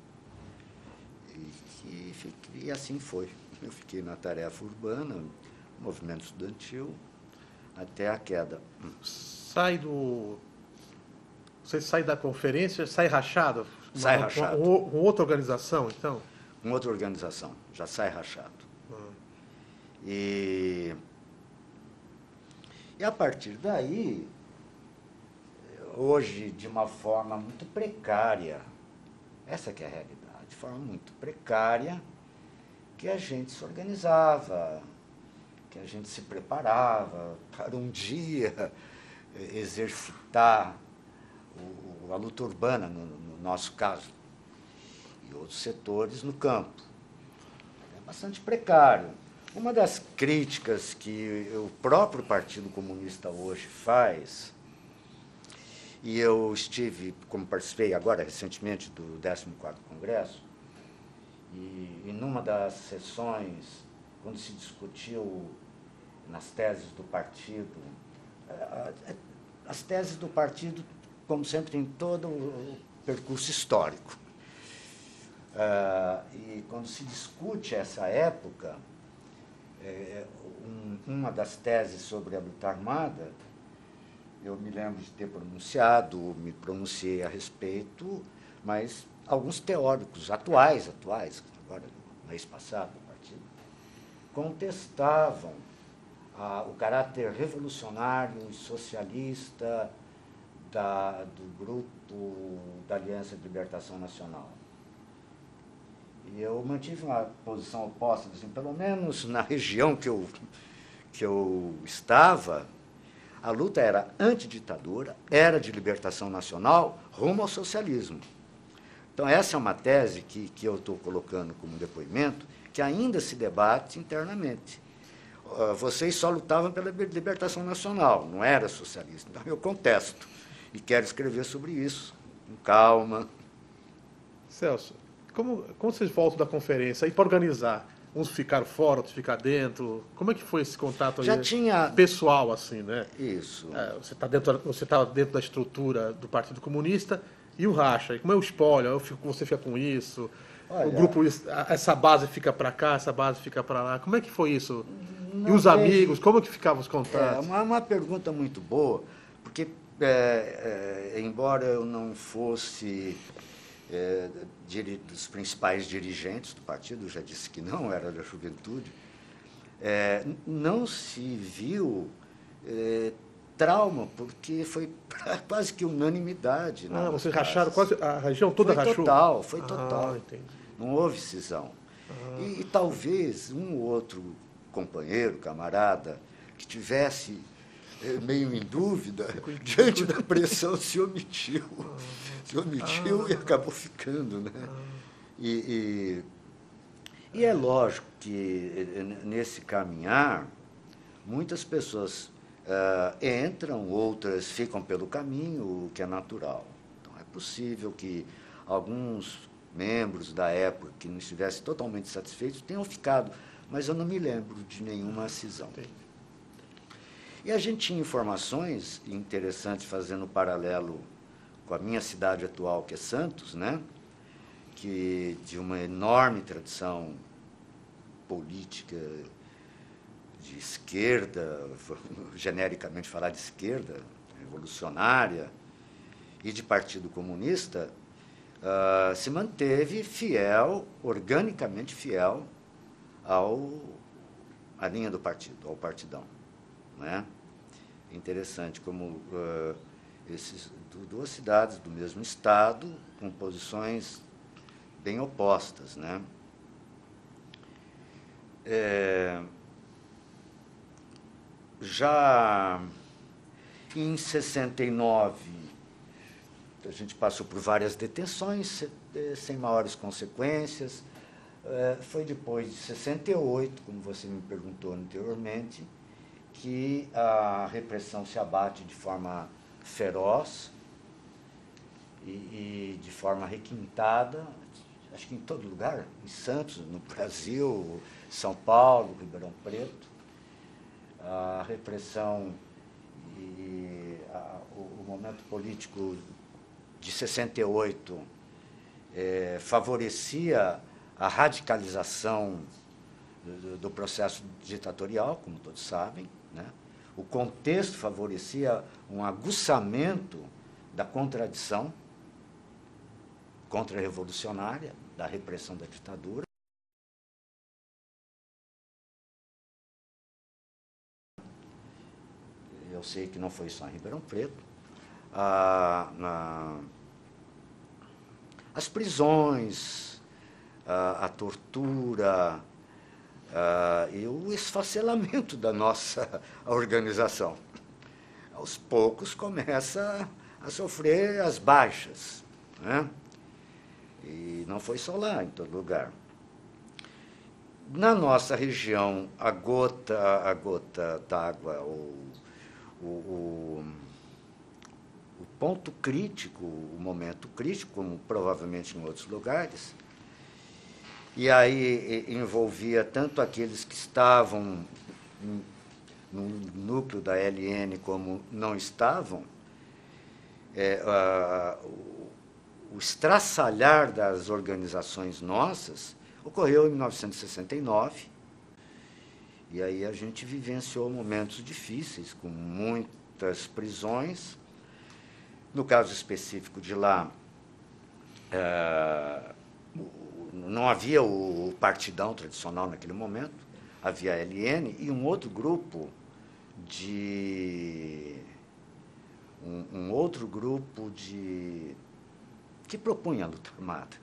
E assim foi. Eu fiquei na tarefa urbana, movimento estudantil, até a queda. Você sai da conferência, sai rachado? Sai rachado. Com outra organização, então? Com outra organização, já sai rachado. E a partir daí, hoje, de uma forma muito precária, essa que é a realidade, de forma muito precária, que a gente se organizava, que a gente se preparava para um dia exercitar a luta urbana, no nosso caso, e outros setores no campo. É bastante precário. Uma das críticas que o próprio Partido Comunista hoje faz, e eu estive, como participei agora recentemente do 14º Congresso, e numa das sessões, quando se discutiu nas teses do partido, as teses do partido, como sempre, tem todo o percurso histórico. E quando se discute essa época, uma das teses sobre a luta armada, eu me lembro de ter pronunciado, me pronunciei a respeito, mas alguns teóricos atuais, agora, no mês passado, do partido, contestavam o caráter revolucionário e socialista do grupo da Aliança de Libertação Nacional. E eu mantive uma posição oposta, assim, pelo menos na região que eu estava, a luta era antiditadura, era de libertação nacional, rumo ao socialismo. Então, essa é uma tese que eu estou colocando como depoimento, que ainda se debate internamente. vocês só lutavam pela libertação nacional, não era socialista. Então, eu contesto e quero escrever sobre isso, com calma. Celso, como vocês voltam da conferência aí para organizar? Uns ficaram fora, outros ficaram dentro. Como é que foi esse contato aí? Já tinha... pessoal, assim, né? Isso. Você tá dentro da estrutura do Partido Comunista e o racha. Como é o espólio? Você fica com isso? Olha, o grupo, essa base fica para cá, essa base fica para lá. Como é que foi isso? E os teve... amigos, como é que ficavam os contatos? Uma pergunta muito boa, porque, embora eu não fosse dos principais dirigentes do partido, já disse que não, era da juventude, não se viu trauma, porque foi quase que unanimidade. Vocês racharam quase a região toda rachou? Foi total. Entendi. Não houve cisão. E talvez um ou outro companheiro, camarada, que tivesse meio em dúvida, diante da pressão, se omitiu. Se omitiu e acabou ficando. Né? E é lógico que, nesse caminhar, muitas pessoas entram, outras ficam pelo caminho, o que é natural. Então, é possível que alguns membros da época que não estivessem totalmente satisfeitos tenham ficado, mas eu não me lembro de nenhuma cisão. E a gente tinha informações interessantes, fazendo paralelo com a minha cidade atual, que é Santos, né? Que de uma enorme tradição política de esquerda, genericamente falar de esquerda, revolucionária, e de Partido Comunista, se manteve fiel, organicamente fiel, à linha do partido, ao partidão. Né? É interessante como duas cidades do mesmo estado, com posições bem opostas. Né? Já em 69, a gente passou por várias detenções, sem maiores consequências. Foi depois de 68, como você me perguntou anteriormente, que a repressão se abate de forma feroz e de forma requintada, acho que em todo lugar, em Santos, no Brasil, São Paulo, Ribeirão Preto. A repressão e o momento político de 68 favorecia a radicalização do processo ditatorial, como todos sabem. Né? O contexto favorecia um aguçamento da contradição contra-revolucionária, da repressão da ditadura. Eu sei que não foi só em Ribeirão Preto. As prisões, a tortura e o esfacelamento da nossa organização. Aos poucos começa a sofrer as baixas. Né? E não foi só lá, em todo lugar. Na nossa região, a gota d'água, o ponto crítico, o momento crítico, como provavelmente em outros lugares, e aí envolvia tanto aqueles que estavam no núcleo da LN como não estavam, o estraçalhar das organizações nossas ocorreu em 1969, e aí a gente vivenciou momentos difíceis, com muitas prisões. No caso específico de lá, não havia o partidão tradicional naquele momento, havia a LN e um outro grupo que propunha a luta armada,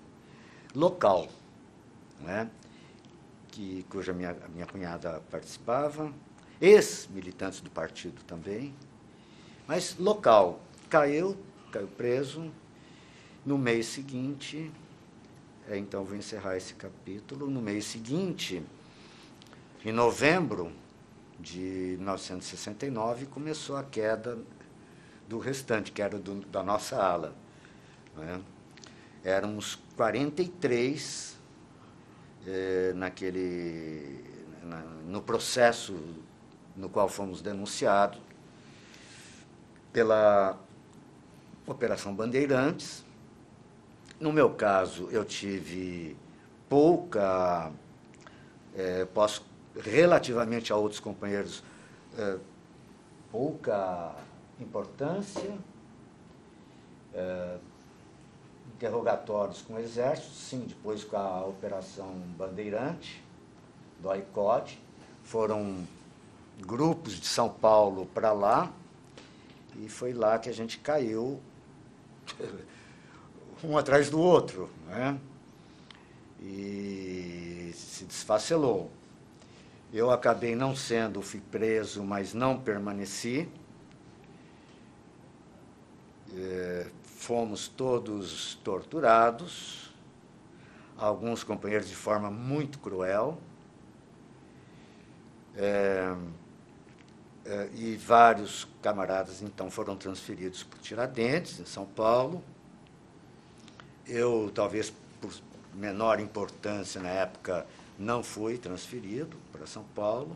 local, né? Cuja minha cunhada participava, ex-militantes do partido também, mas local. Caiu preso. No mês seguinte, então vou encerrar esse capítulo, no mês seguinte, em novembro, de 1969 começou a queda do restante, que era da nossa ala. Né? Éramos 43 no processo no qual fomos denunciados pela Operação Bandeirantes. No meu caso, eu tive pouca, relativamente a outros companheiros, pouca importância, interrogatórios com o Exército, sim, depois com a Operação Bandeirante, do AICOD, foram grupos de São Paulo para lá, e foi lá que a gente caiu, um atrás do outro, né? E se desfacelou. Eu acabei não sendo, fui preso, mas não permaneci. Fomos todos torturados, alguns companheiros de forma muito cruel, e vários camaradas, então, foram transferidos para Tiradentes, em São Paulo. Eu, talvez por menor importância na época, não fui transferido para São Paulo.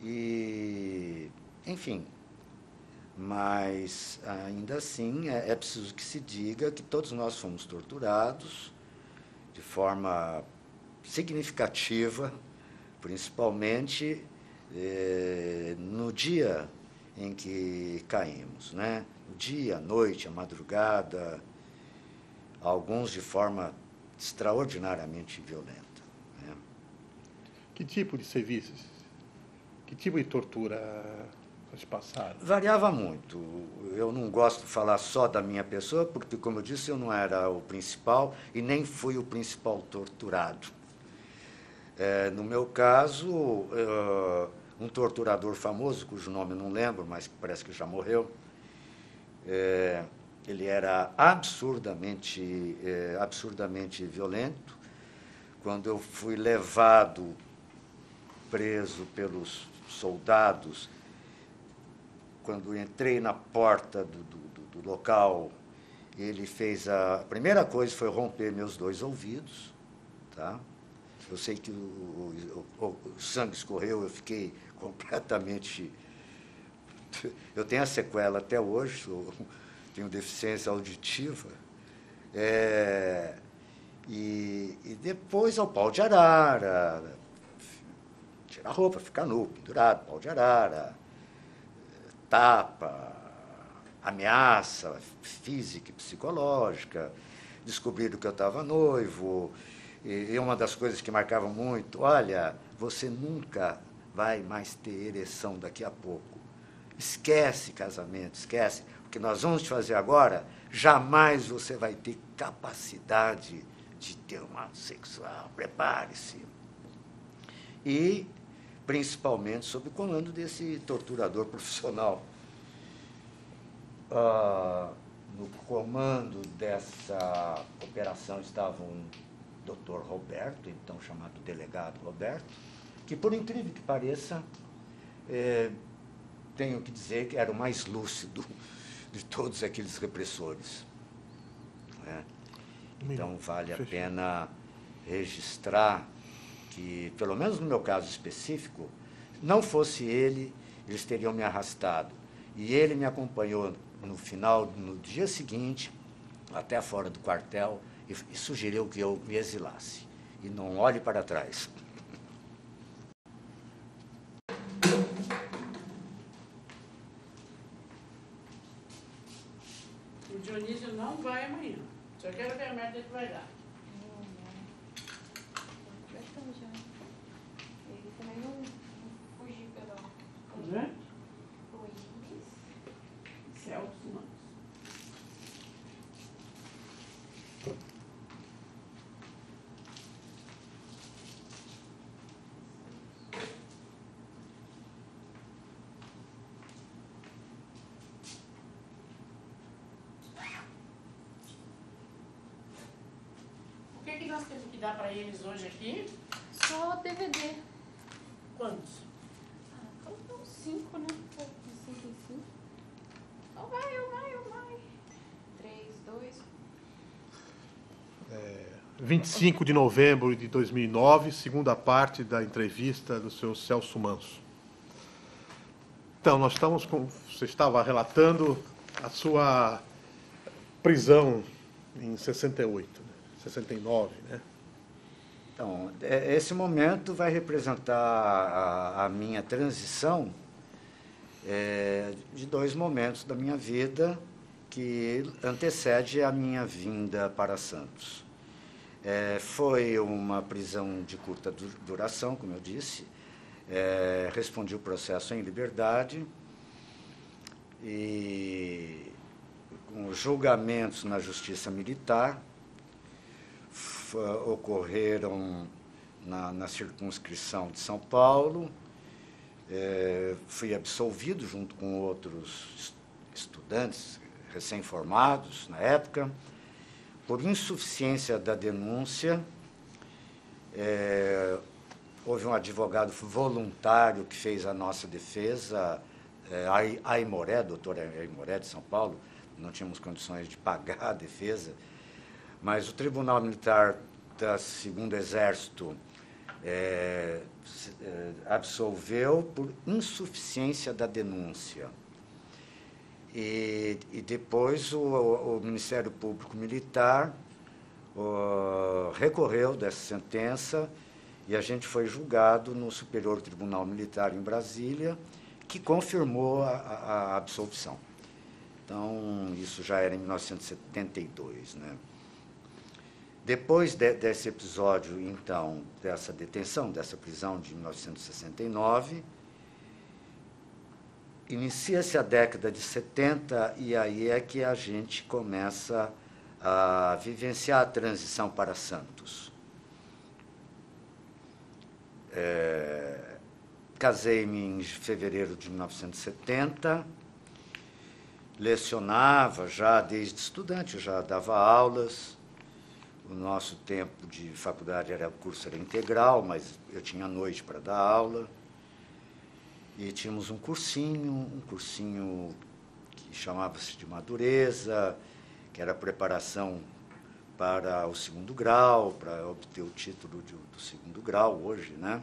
E, enfim, mas, ainda assim, é preciso que se diga que todos nós fomos torturados de forma significativa, principalmente no dia em que caímos, né? O dia, a noite, a madrugada, alguns de forma extraordinariamente violenta. Né? Que tipo de serviços? Que tipo de tortura vocês passaram? Variava muito. Eu não gosto de falar só da minha pessoa, porque, como eu disse, eu não era o principal e nem fui o principal torturado. No meu caso, um torturador famoso, cujo nome eu não lembro, mas parece que já morreu, ele era absurdamente violento. Quando eu fui levado, preso pelos soldados, quando entrei na porta do local, ele fez a primeira coisa foi romper meus 2 ouvidos, tá? Eu sei que o sangue escorreu, eu fiquei completamente... Eu tenho a sequela até hoje, tenho deficiência auditiva. E depois ao pau de arara, tirar a roupa, ficar nu, pendurado, pau de arara, tapa, ameaça física e psicológica. Descobriram que eu estava noivo. E uma das coisas que marcava muito, olha, você nunca vai mais ter ereção daqui a pouco. Esquece casamento, esquece. O que nós vamos te fazer agora, jamais você vai ter capacidade de ter uma sexual. Prepare-se. E, principalmente, sob o comando desse torturador profissional. No comando dessa operação estava um Dr. Roberto, então chamado delegado Roberto, que, por incrível que pareça, tenho que dizer que era o mais lúcido de todos aqueles repressores. Né? Então, vale a pena registrar que, pelo menos no meu caso específico, não fosse ele, eles teriam me arrastado. E ele me acompanhou no dia seguinte, até fora do quartel, e sugeriu que eu me exilasse. E não olhe para trás. O Dionísio não vai amanhã. Só quero ver a merda que vai dar. Ele também não fugiu pela... Né? Luiz. Celso Manos. O que nós temos que dar para eles hoje aqui? Só DVD. Quantos? 5, né? De 5 em 5. Oh, vai, oh, vai, oh, vai. 3, 2. 25 de novembro de 2009, segunda parte da entrevista do seu Celso Manso. Então, você estava relatando a sua prisão em 68, 69, né? Então, esse momento vai representar a minha transição de dois momentos da minha vida que antecede a minha vinda para Santos. Foi uma prisão de curta duração, como eu disse. Respondi o processo em liberdade e com julgamentos na Justiça Militar ocorreram na circunscrição de São Paulo. Fui absolvido junto com outros estudantes recém-formados na época por insuficiência da denúncia. Houve um advogado voluntário que fez a nossa defesa, Aimoré, doutor Aimoré de São Paulo. Não tínhamos condições de pagar a defesa, mas o Tribunal Militar da 2º Exército absolveu por insuficiência da denúncia. E depois o Ministério Público Militar recorreu dessa sentença e a gente foi julgado no Superior Tribunal Militar em Brasília, que confirmou a absolvição. Então, isso já era em 1972, né? Depois desse episódio, então, dessa detenção, dessa prisão de 1969, inicia-se a década de 70 e aí é que a gente começa a vivenciar a transição para Santos. Casei-me em fevereiro de 1970, lecionava já desde estudante, já dava aulas. O nosso tempo de faculdade o curso era integral, mas eu tinha noite para dar aula. E tínhamos um cursinho que chamava-se de Madureza, que era preparação para o 2º grau, para obter o título do 2º grau hoje, né?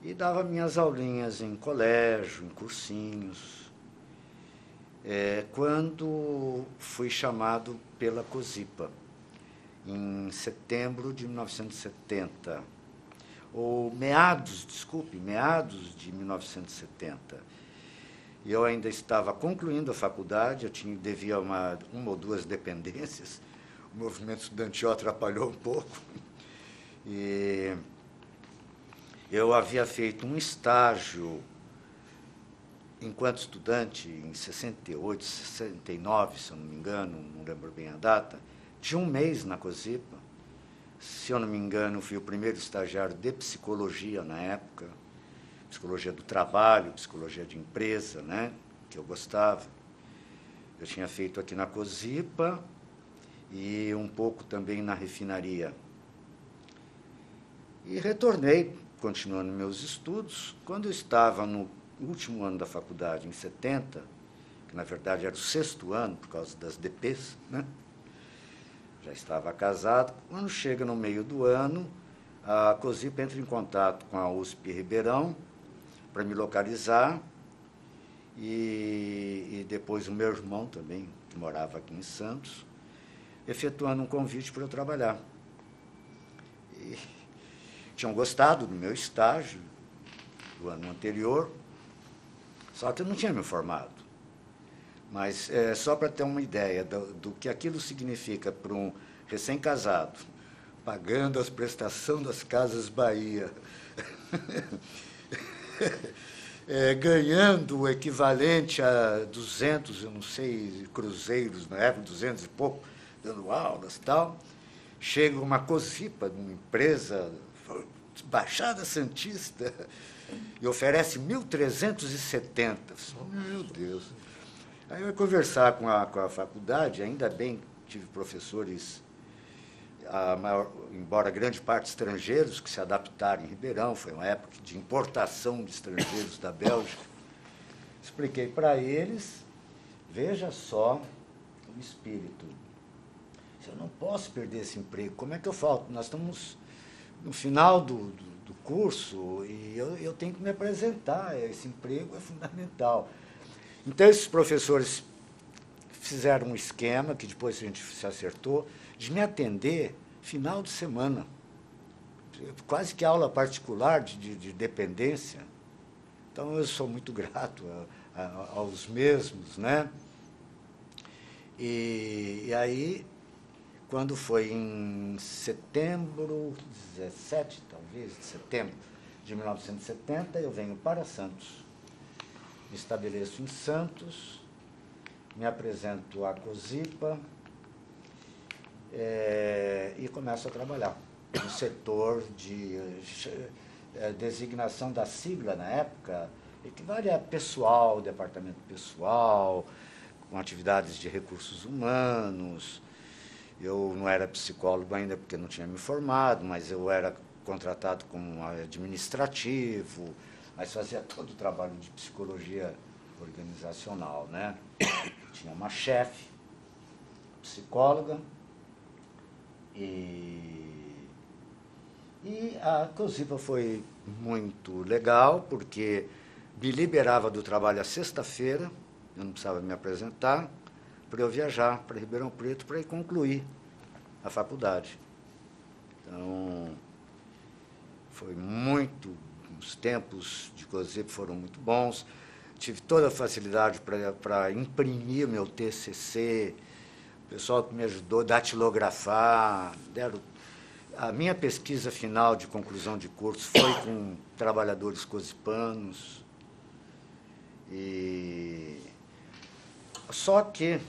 E dava minhas aulinhas em colégio, em cursinhos. Quando fui chamado pela COSIPA, em setembro de 1970, ou meados de 1970. Eu ainda estava concluindo a faculdade, devia uma ou duas dependências, o movimento estudantil atrapalhou um pouco, e eu havia feito um estágio enquanto estudante em 68, 69, se eu não me engano, não lembro bem a data, de um mês na COSIPA. Se eu não me engano, fui o primeiro estagiário de psicologia na época, psicologia do trabalho, psicologia de empresa, né, que eu gostava. Eu tinha feito aqui na COSIPA e um pouco também na refinaria. E retornei, continuando meus estudos. Quando eu estava no último ano da faculdade, em 70, que na verdade era o 6º ano, por causa das DPs, né? Já estava casado. Quando chega no meio do ano, a COSIPA entra em contato com a USP Ribeirão para me localizar, e depois o meu irmão também, que morava aqui em Santos, efetuando um convite para eu trabalhar. E tinham gostado do meu estágio do ano anterior, só que eu não tinha me formado. Mas só para ter uma ideia do que aquilo significa para um recém-casado, pagando as prestações das Casas Bahia, ganhando o equivalente a 200, eu não sei, cruzeiros, na época, 200 e pouco, dando aulas e tal. Chega uma COSIPA, uma empresa, Baixada Santista, e oferece 1.370. Oh, meu Deus! Aí eu ia conversar com a faculdade, ainda bem que tive professores embora grande parte estrangeiros que se adaptaram em Ribeirão, foi uma época de importação de estrangeiros da Bélgica. Expliquei para eles, veja só o espírito. Eu não posso perder esse emprego, como é que eu falto? Nós estamos no final do curso e eu tenho que me apresentar, esse emprego é fundamental. Então, esses professores fizeram um esquema, que depois a gente se acertou, de me atender final de semana. Quase que aula particular de dependência. Então, eu sou muito grato aos mesmos, né? E aí, quando foi em setembro, 17, talvez, de setembro de 1970, eu venho para Santos. Me estabeleço em Santos, me apresento à COSIPA e começo a trabalhar no setor de designação da sigla na época, equivale a pessoal, departamento pessoal, com atividades de recursos humanos. Eu não era psicólogo ainda porque não tinha me formado, mas eu era contratado como administrativo, mas fazia todo o trabalho de psicologia organizacional, né? Tinha uma chefe, psicóloga, e a COSIPA foi muito legal, porque me liberava do trabalho à sexta-feira, eu não precisava me apresentar, para eu viajar para Ribeirão Preto para ir concluir a faculdade. Então, foi muito, os tempos de COSIPA foram muito bons, tive toda a facilidade para imprimir meu TCC, o pessoal que me ajudou a datilografar, a minha pesquisa final de conclusão de curso foi com trabalhadores cosipanos. Só que,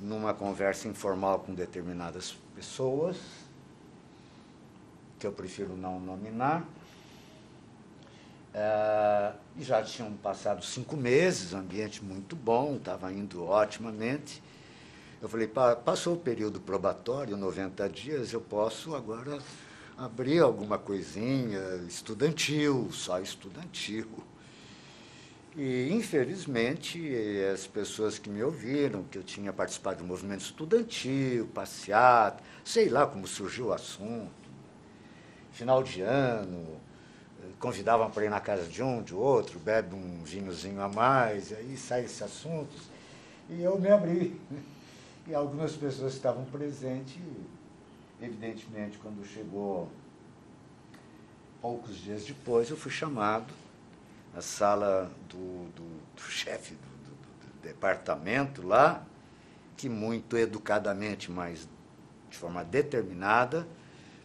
numa conversa informal com determinadas pessoas, que eu prefiro não nominar, já tinham passado 5 meses, ambiente muito bom, estava indo otimamente. Eu falei, passou o período probatório, 90 dias, eu posso agora abrir alguma coisinha estudantil, só estudantil. E, infelizmente, as pessoas que me ouviram, que eu tinha participado do movimento estudantil, passeata, sei lá como surgiu o assunto, final de ano, convidavam para ir na casa de um, de outro, bebe um vinhozinho a mais, e aí sai esse assunto, e eu me abri. E algumas pessoas que estavam presentes, evidentemente, quando chegou poucos dias depois, eu fui chamado à sala do chefe do departamento lá, que muito educadamente, mas de forma determinada,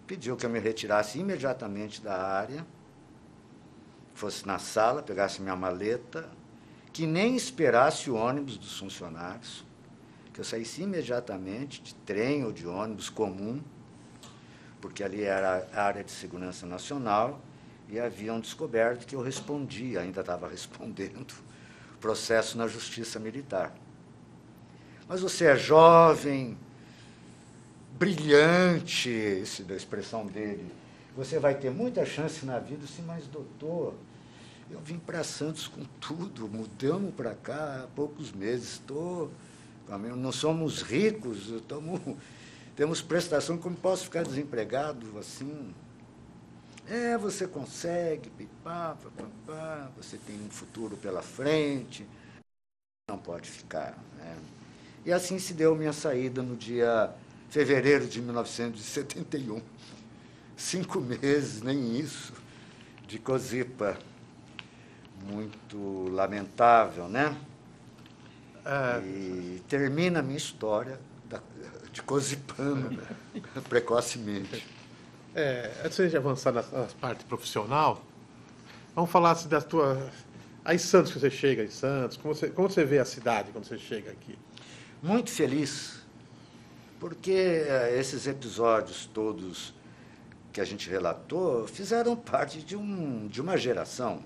pediu que eu me retirasse imediatamente da área, fosse na sala, pegasse minha maleta, que nem esperasse o ônibus dos funcionários, que eu saísse imediatamente de trem ou de ônibus comum, porque ali era a área de segurança nacional, e haviam descoberto que eu respondia, ainda estava respondendo, processo na justiça militar. Mas você é jovem, brilhante, isso da expressão dele, você vai ter muita chance na vida, sim, mas doutor, eu vim para Santos com tudo, mudamos para cá há poucos meses, não somos ricos, temos prestação, como posso ficar desempregado assim? Você consegue, pipá, papapá, você tem um futuro pela frente, não pode ficar, né? E assim se deu minha saída no dia fevereiro de 1971. 5 meses, nem isso, de COSIPA. Muito lamentável, né? E termina a minha história de cosipano precocemente. Antes de avançar na parte profissional, vamos falar assim, da tua... Aí, Santos, que você chega em Santos, como você vê a cidade quando você chega aqui? Muito feliz, porque esses episódios todos que a gente relatou fizeram parte de uma geração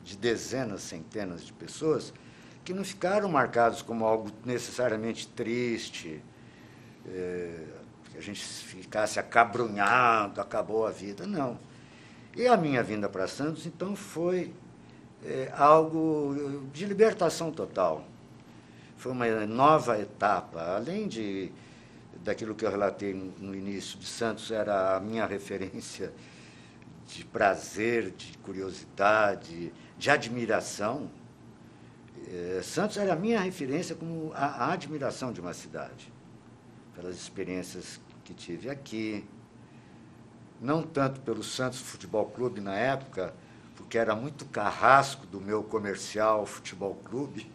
de dezenas, centenas de pessoas que não ficaram marcados como algo necessariamente triste, que a gente ficasse acabrunhado, acabou a vida, não. E a minha vinda para Santos, então, foi algo de libertação total. Foi uma nova etapa, além daquilo que eu relatei no início de Santos, era a minha referência de prazer, de curiosidade, de admiração. Santos era a minha referência como a admiração de uma cidade, pelas experiências que tive aqui, não tanto pelo Santos Futebol Clube na época, porque era muito carrasco do meu comercial Futebol Clube,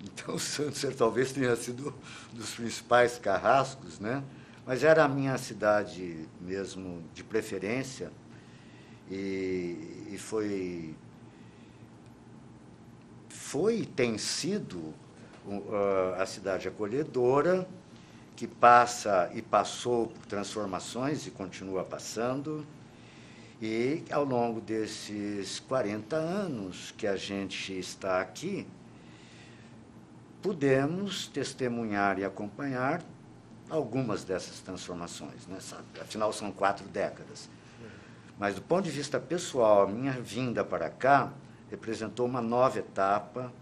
então o Santos talvez tenha sido dos principais carrascos, né? Mas era a minha cidade mesmo de preferência e foi e tem sido a cidade acolhedora, que passa e passou por transformações e continua passando. E, ao longo desses 40 anos que a gente está aqui, pudemos testemunhar e acompanhar algumas dessas transformações, né? Afinal, são 4 décadas. Mas, do ponto de vista pessoal, a minha vinda para cá representou uma nova etapa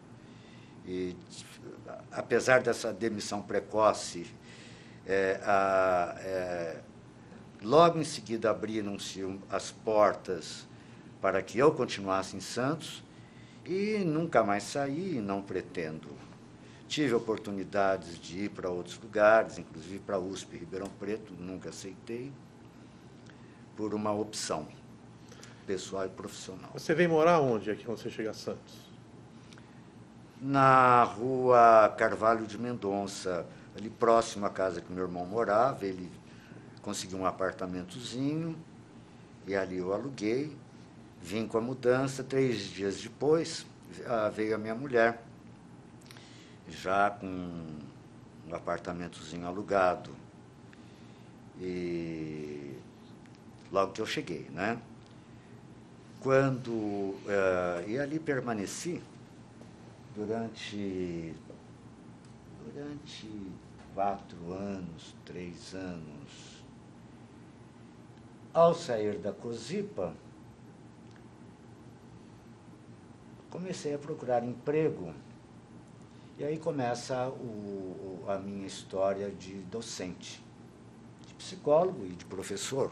e, apesar dessa demissão precoce, logo em seguida abriram-se as portas para que eu continuasse em Santos e nunca mais saí e não pretendo. Tive oportunidades de ir para outros lugares, inclusive para a USP Ribeirão Preto, nunca aceitei, por uma opção pessoal e profissional. Você vem morar onde aqui quando você chega a Santos? Na rua Carvalho de Mendonça, ali próximo à casa que meu irmão morava. Ele conseguiu um apartamentozinho e ali eu aluguei. Vim com a mudança, 3 dias depois veio a minha mulher, já com um apartamentozinho alugado. E logo que eu cheguei, né? E ali permaneci durante 4 anos, 3 anos. Ao sair da COSIPA, comecei a procurar emprego. E aí começa a minha história de docente, de psicólogo e de professor.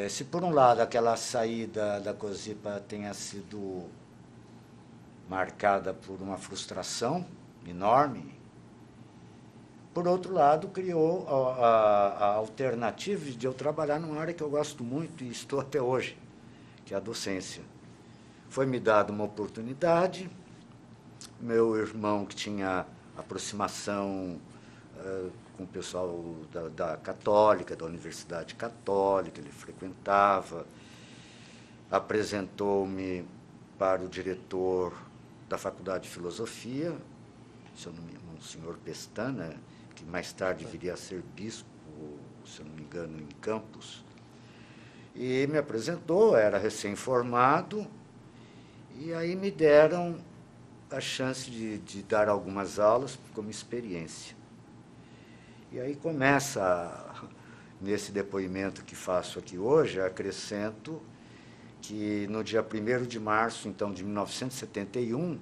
Se, por um lado, aquela saída da COSIPA tenha sido marcada por uma frustração enorme, por outro lado, criou a alternativa de eu trabalhar numa área que eu gosto muito e estou até hoje, que é a docência. Foi me dada uma oportunidade. Meu irmão, que tinha aproximação com o pessoal da Católica, da Universidade Católica, ele frequentava, apresentou-me para o diretor da Faculdade de Filosofia, o senhor Pestana, que mais tarde viria a ser bispo, se eu não me engano, em Campos. E me apresentou, era recém-formado, e aí me deram a chance de dar algumas aulas como experiência. E aí começa, nesse depoimento que faço aqui hoje, acrescento que no dia 1º de março, então, de 1971,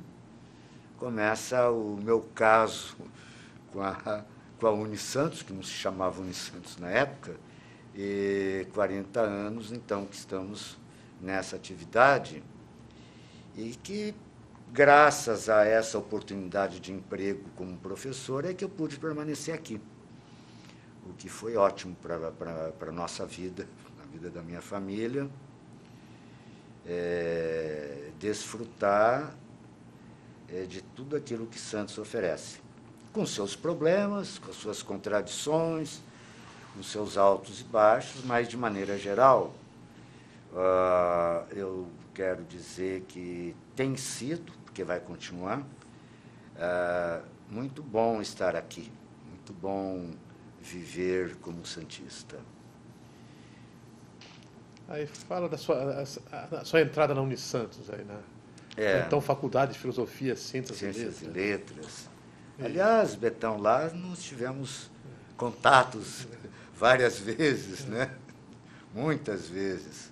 começa o meu caso com a Unisantos, que não se chamava Unisantos na época, e 40 anos, então, que estamos nessa atividade, e que, graças a essa oportunidade de emprego como professor, é que eu pude permanecer aqui, o que foi ótimo para a nossa vida, a vida da minha família, desfrutar de tudo aquilo que Santos oferece, com seus problemas, com suas contradições, com seus altos e baixos, mas, de maneira geral, eu quero dizer que tem sido, porque vai continuar, muito bom estar aqui, muito bom viver como santista. Aí fala da sua entrada na Unisantos, aí, né? Então, Faculdade de Filosofia, Ciências e Letras. Aliás, Betão, lá nós tivemos contatos várias vezes, né? Muitas vezes.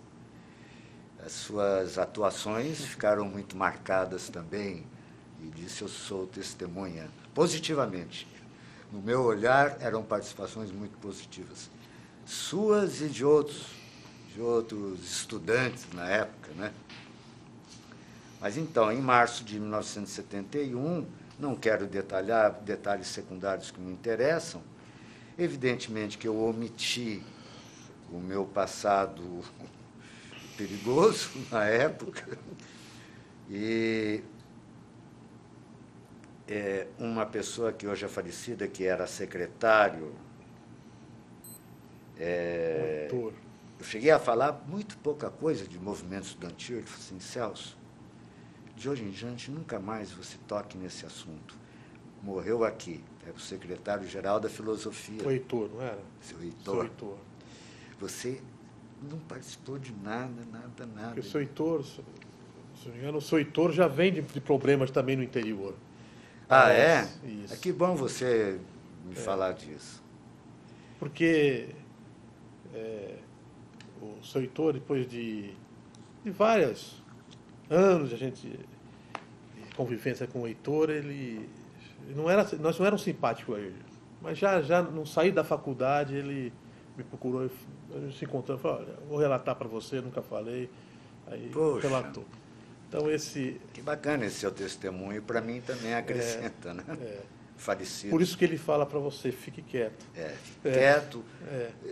As suas atuações ficaram muito marcadas também, e disso eu sou testemunha, positivamente. No meu olhar, eram participações muito positivas. Suas e de outros estudantes na época, né? Mas, então, em março de 1971, não quero detalhar detalhes secundários que me interessam, evidentemente que eu omiti o meu passado perigoso na época, e uma pessoa que hoje é falecida, que era secretário, Doutor. eu cheguei a falar muito pouca coisa de movimento estudantil. Ele falou assim: Celso, de hoje em diante, nunca mais você toque nesse assunto. Morreu aqui, era o secretário-geral da filosofia. O Heitor, não era? Seu Seu Heitor. Heitor. Você não participou de nada. Porque o seu Heitor, se não me engano, o seu Heitor já vem de problemas também no interior. Ah, é? Isso. Que bom você me falar disso. Porque o seu Heitor, depois de vários anos de convivência com o Heitor, nós não éramos simpáticos a ele. Mas já no sair da faculdade, ele me procurou, a gente se encontrou, falou: olha, vou relatar para você, nunca falei. Aí Poxa. relatou. Então Que bacana esse seu testemunho, para mim também acrescenta, né? Falecido. Por isso que ele fala para você: fique quieto. Fique quieto.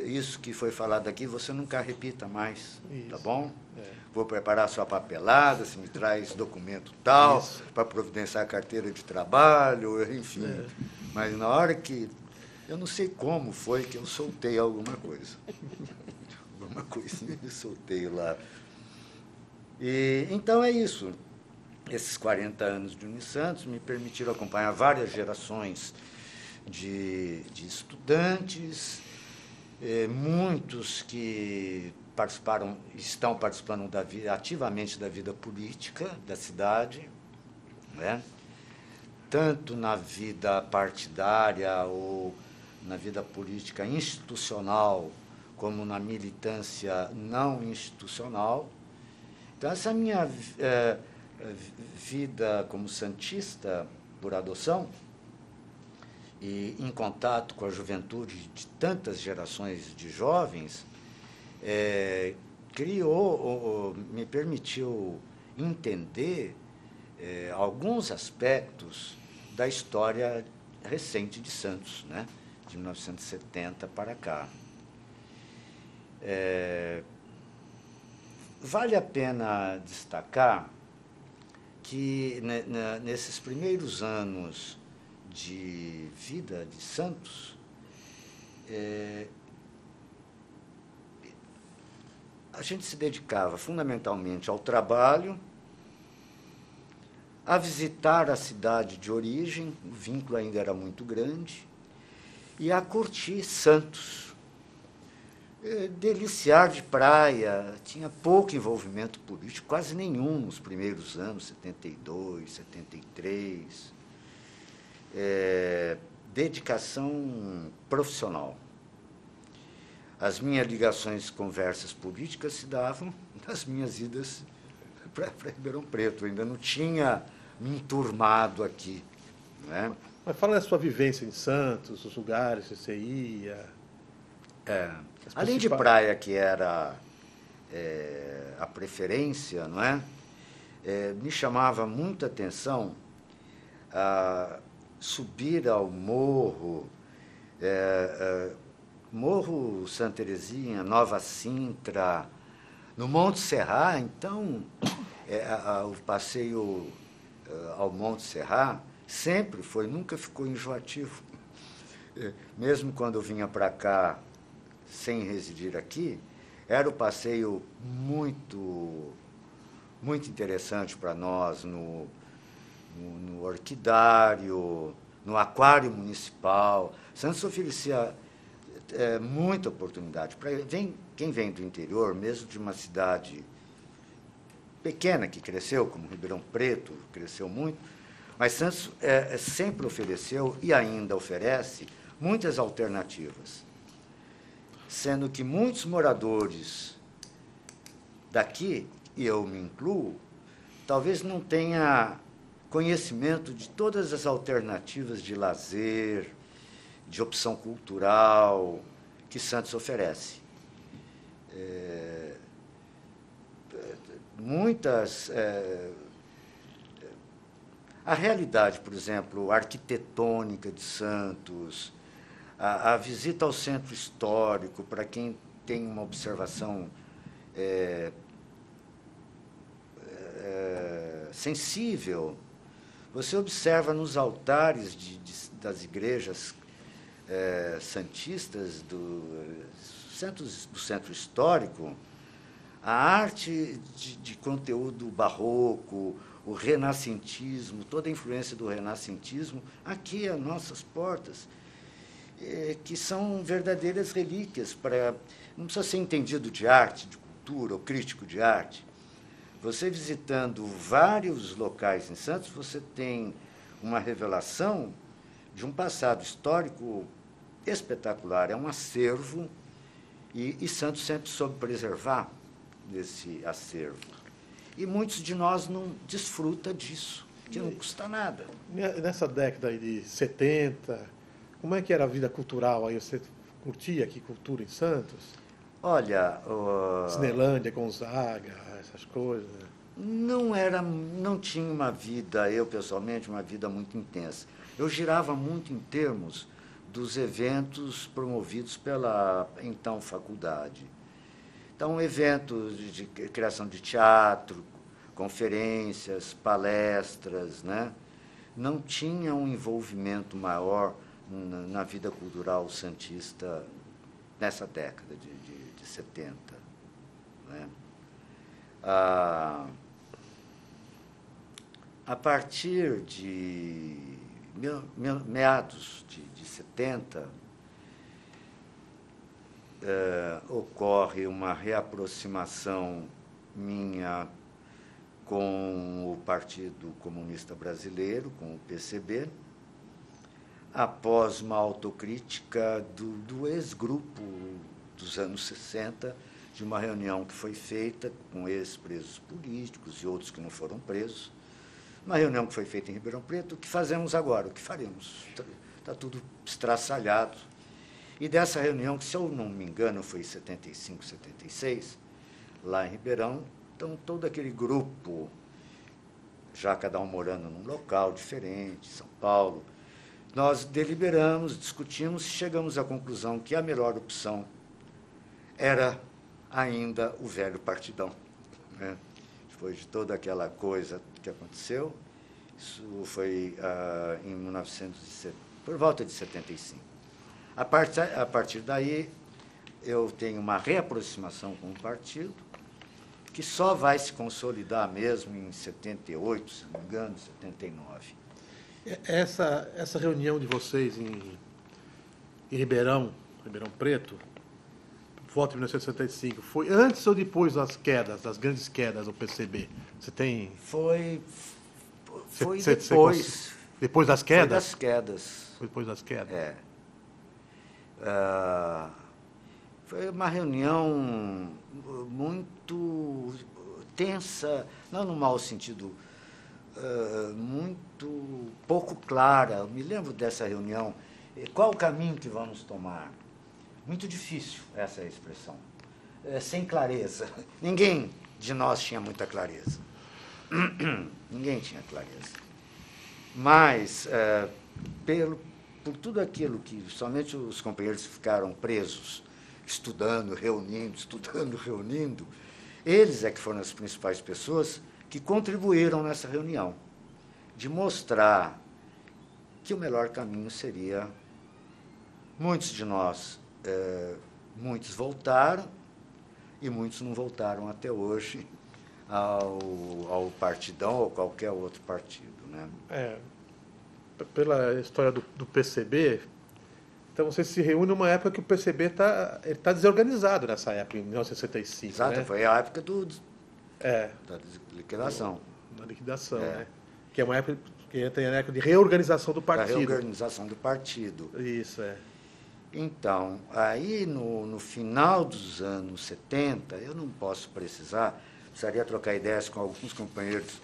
Isso que foi falado aqui, você nunca repita mais, Isso. tá bom? Vou preparar sua papelada, se me traz documento tal, para providenciar a carteira de trabalho, enfim. Mas na hora que... Eu não sei como foi que eu soltei alguma coisa. Alguma coisinha eu soltei lá. E, então é isso. Esses 40 anos de Unisantos me permitiram acompanhar várias gerações de estudantes, muitos que estão participando ativamente da vida política da cidade, né? Tanto na vida partidária ou na vida política institucional, como na militância não institucional. Então, essa minha vida como santista por adoção e em contato com a juventude de tantas gerações de jovens, me permitiu entender alguns aspectos da história recente de Santos, né? De 1970 para cá. Vale a pena destacar que, nesses primeiros anos de vida de Santos, a gente se dedicava fundamentalmente ao trabalho, a visitar a cidade de origem, o vínculo ainda era muito grande, e a curtir Santos. Deliciar de praia, tinha pouco envolvimento político, quase nenhum nos primeiros anos, 72, 73. Dedicação profissional. As minhas ligações, conversas políticas se davam nas minhas idas para Ribeirão Preto. Eu ainda não tinha me enturmado aqui, né? Mas fala da sua vivência em Santos, os lugares que você ia. Além de praia, que era a preferência, não é? Me chamava muita atenção subir ao morro, Morro Santa Terezinha, Nova Sintra, no Monte Serra. Então, o passeio ao Monte Serra sempre foi, nunca ficou enjoativo. Mesmo quando eu vinha para cá, sem residir aqui, era um passeio muito interessante para nós, no Orquidário, no Aquário Municipal. Santos oferecia muita oportunidade. Quem vem do interior, mesmo de uma cidade pequena, que cresceu, como Ribeirão Preto, cresceu muito, mas Santos sempre ofereceu e ainda oferece muitas alternativas, sendo que muitos moradores daqui, e eu me incluo, talvez não tenha conhecimento de todas as alternativas de lazer, de opção cultural que Santos oferece. A realidade, por exemplo, arquitetônica de Santos, a visita ao centro histórico, para quem tem uma observação sensível, você observa nos altares das igrejas santistas do centro histórico a arte de conteúdo barroco, o renascentismo, toda a influência do renascentismo, aqui às nossas portas, que são verdadeiras relíquias. Não precisa ser entendido de arte, de cultura, ou crítico de arte. Você visitando vários locais em Santos, você tem uma revelação de um passado histórico espetacular. É um acervo, e Santos sempre soube preservar desse acervo. E muitos de nós não desfrutam disso, que não custa nada. Nessa década aí de 70, como é que era a vida cultural aí? Você curtia aqui cultura em Santos? Olha... Cinelândia, Gonzaga, essas coisas. Não tinha uma vida, eu pessoalmente, uma vida muito intensa. Eu girava muito em termos dos eventos promovidos pela, então, faculdade. Então, eventos de criação de teatro, conferências, palestras, né? Não tinha um envolvimento maior na vida cultural santista nessa década de 70. Né? A partir de meados de 70, ocorre uma reaproximação minha com o Partido Comunista Brasileiro, com o PCB, após uma autocrítica do ex-grupo dos anos 60, de uma reunião que foi feita com ex-presos políticos e outros que não foram presos, uma reunião que foi feita em Ribeirão Preto. O que fazemos agora? O que faremos? Está tudo estraçalhado. E dessa reunião, que, se eu não me engano, foi em 75, 76, lá em Ribeirão, então todo aquele grupo, já cada um morando num local diferente, São Paulo, nós deliberamos, discutimos e chegamos à conclusão que a melhor opção era ainda o velho partidão. Né? Depois de toda aquela coisa que aconteceu, isso foi em 1970, por volta de 75. A partir daí, eu tenho uma reaproximação com o partido, que só vai se consolidar mesmo em 78, se não me engano, 79. Essa reunião de vocês em Ribeirão Preto, volta de 1965, foi antes ou depois das grandes quedas do PCB? Você tem... Foi depois. Depois das quedas? Foi das quedas. Foi depois das quedas? Foi uma reunião muito tensa, não no mau sentido, muito pouco clara. Eu me lembro dessa reunião. Qual o caminho que vamos tomar? Muito difícil, essa é a expressão. Sem clareza. Ninguém de nós tinha muita clareza. Ninguém tinha clareza. Mas, por tudo aquilo que somente os companheiros ficaram presos, estudando, reunindo, eles é que foram as principais pessoas que contribuíram nessa reunião, de mostrar que o melhor caminho seria... Muitos de nós, muitos voltaram, e muitos não voltaram até hoje ao partidão ou qualquer outro partido. Né? Pela história do PCB, então você se reúne numa época que o PCB está desorganizado nessa época, em 1965. Exato, né? Foi a época da liquidação. Da liquidação, né? Que é uma época Que tem a época de reorganização do da partido. reorganização do partido. Isso, é. Então, aí no final dos anos 70, eu não posso precisar, precisaria trocar ideias com alguns companheiros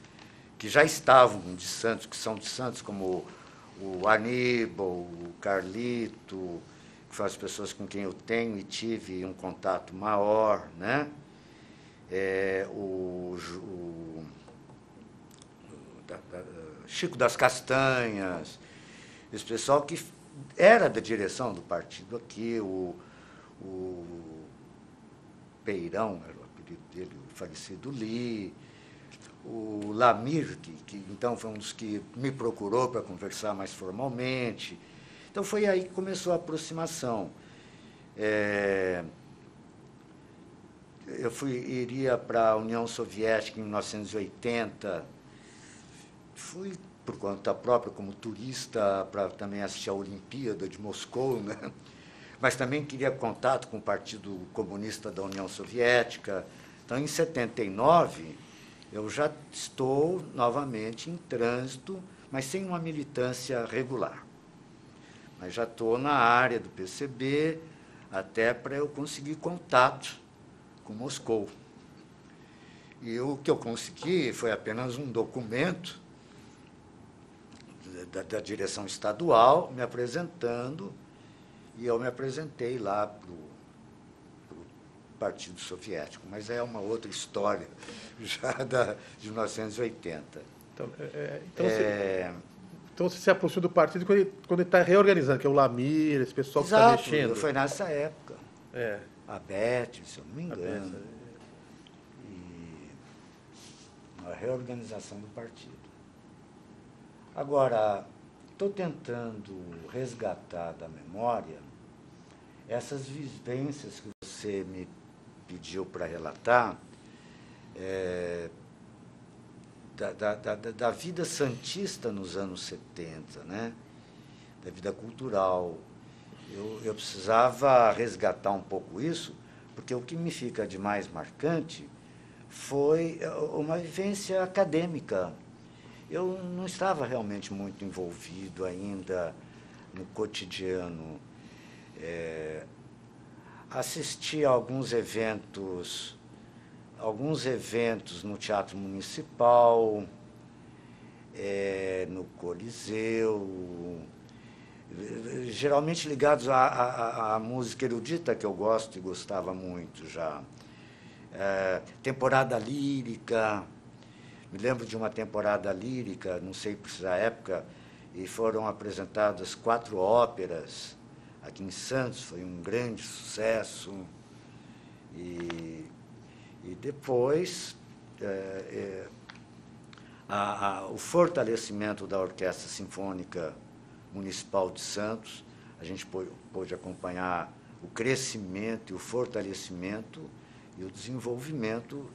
que já estavam de Santos, que são de Santos, como o Aníbal, o Carlito, que são as pessoas com quem eu tenho e tive um contato maior, né? Chico das Castanhas, esse pessoal que era da direção do partido aqui, o Peirão, era o apelido dele, o falecido Li, o Lamir, que então foi um dos que me procurou para conversar mais formalmente. Então foi aí que começou a aproximação. Eu iria para a União Soviética em 1980, fui por conta própria como turista para também assistir a Olimpíada de Moscou, né? Mas também queria contato com o Partido Comunista da União Soviética. Então, em 79, eu já estou novamente em trânsito, mas sem uma militância regular. Mas já estou na área do PCB, até para eu conseguir contato com Moscou. E o que eu consegui foi apenas um documento da direção estadual me apresentando, e eu me apresentei lá para o Partido Soviético, mas é uma outra história, já de 1980. Então você se aproxima do partido quando ele está reorganizando, que é o Lamir, esse pessoal que está mexendo. Foi nessa época. É. A Beth, se eu não me engano. E a reorganização do partido. Agora, estou tentando resgatar da memória essas vivências que você me pediu para relatar, da vida santista nos anos 70, né? Da vida cultural. Eu precisava resgatar um pouco isso, porque o que me fica de mais marcante foi uma vivência acadêmica. Eu não estava realmente muito envolvido ainda no cotidiano. Assisti a alguns eventos no Teatro Municipal, no Coliseu, geralmente ligados à música erudita, que eu gosto e gostava muito já. Temporada lírica, me lembro de uma temporada lírica, não sei precisar a época, e foram apresentadas 4 óperas aqui em Santos, foi um grande sucesso. E depois, o fortalecimento da Orquestra Sinfônica Municipal de Santos, a gente pôde acompanhar o crescimento e o fortalecimento e o desenvolvimento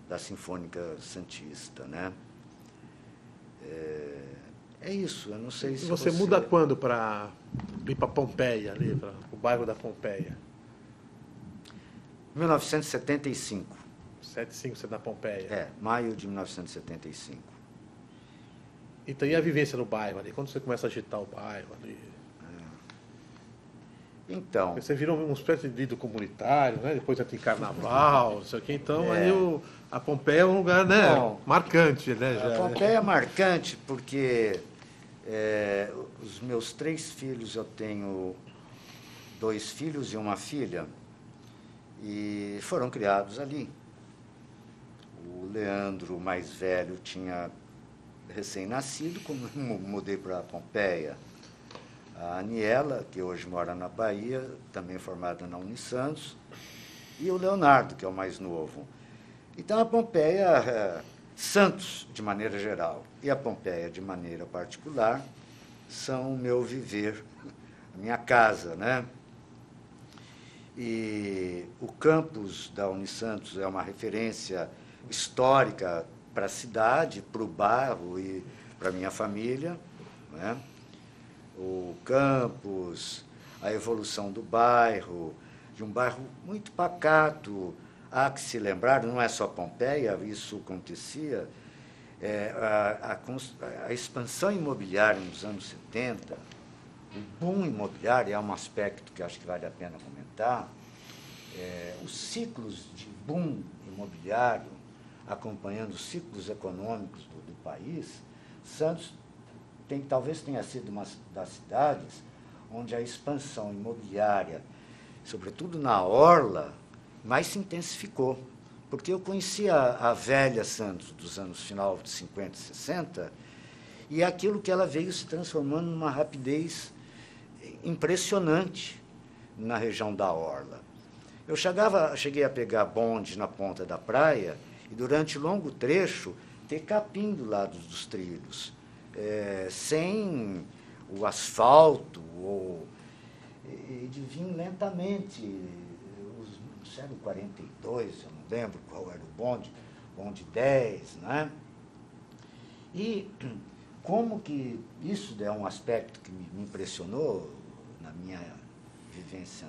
da Sinfônica Santista, né? É isso, eu não sei se você muda quando para ir para Pompeia, ali, para o bairro da Pompeia? 1975. 75 você na Pompeia? Maio de 1975. Então, e a vivência no bairro ali? Quando você começa a agitar o bairro ali? Então... Você virou uma espécie de líder comunitário, né? Depois já tem carnaval, não sei o quê. Então, aí a Pompeia é um lugar, né, marcante, né? A Pompeia é marcante porque os meus 3 filhos, eu tenho 2 filhos e uma filha, e foram criados ali. O Leandro, mais velho, tinha recém-nascido, quando eu mudei para Pompeia. A Aniela, que hoje mora na Bahia, também formada na Unisantos, e o Leonardo, que é o mais novo. Então, a Pompeia, Santos, de maneira geral, e a Pompeia, de maneira particular, são o meu viver, a minha casa, né? E o campus da Unisantos é uma referência histórica para a cidade, para o bairro e para a minha família, né? O campus, a evolução do bairro, de um bairro muito pacato. Há que se lembrar, não é só Pompeia, isso acontecia, A expansão imobiliária nos anos 70, o boom imobiliário é um aspecto que acho que vale a pena comentar. Os ciclos de boom imobiliário, acompanhando os ciclos econômicos do país, Santos talvez tenha sido uma das cidades onde a expansão imobiliária, sobretudo na orla, mais se intensificou. Porque eu conhecia a velha Santos dos anos final de 50 e 60, e aquilo que ela veio se transformando numa rapidez impressionante na região da orla. Eu cheguei a pegar bonde na ponta da praia e, durante longo trecho, ter capim do lado dos trilhos, sem o asfalto, e de vir lentamente. No século 42, eu não lembro qual era o bonde 10, né? E como que isso é um aspecto que me impressionou na minha vivência,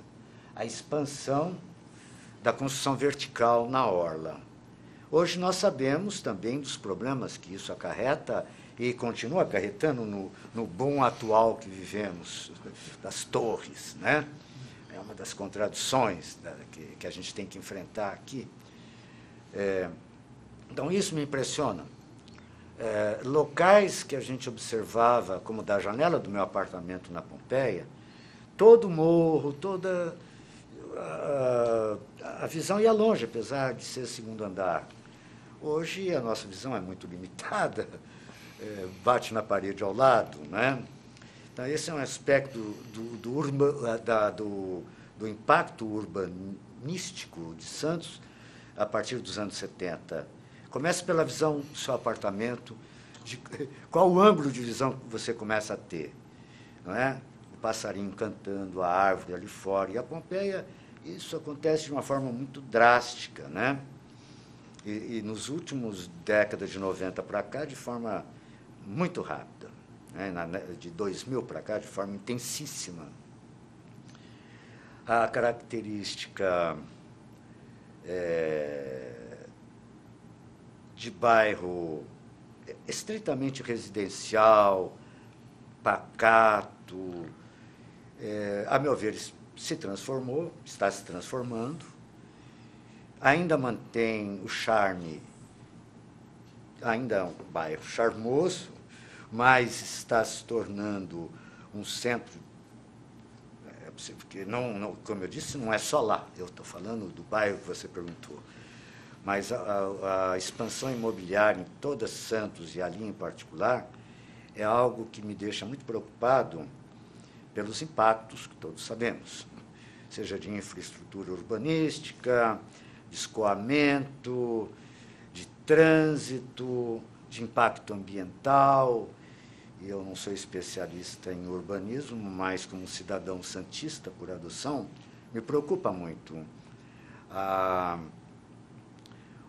a expansão da construção vertical na orla. Hoje nós sabemos também dos problemas que isso acarreta e continua acarretando no boom atual que vivemos, das torres, né? É uma das contradições que a gente tem que enfrentar aqui. Então, isso me impressiona. Locais que a gente observava, como da janela do meu apartamento na Pompeia, todo o morro, toda a visão ia longe, apesar de ser segundo andar. Hoje a nossa visão é muito limitada, bate na parede ao lado, né? Então, esse é um aspecto do impacto urbanístico de Santos a partir dos anos 70. Começa pela visão do seu apartamento, qual o ângulo de visão que você começa a ter, não é? O passarinho cantando, a árvore ali fora. E a Pompeia, isso acontece de uma forma muito drástica, né? E nos últimos décadas de 90 para cá, de forma muito rápida, né? De 2000 para cá, de forma intensíssima. A característica de bairro estritamente residencial, pacato, a meu ver, se transformou, está se transformando, ainda mantém o charme, ainda é um bairro charmoso, mas está se tornando um centro, porque, como eu disse, não é só lá, eu estou falando do bairro que você perguntou, mas a expansão imobiliária em toda Santos e ali em particular é algo que me deixa muito preocupado pelos impactos que todos sabemos, seja de infraestrutura urbanística, de escoamento, de trânsito, de impacto ambiental. Eu não sou especialista em urbanismo, mas como cidadão santista por adoção, me preocupa muito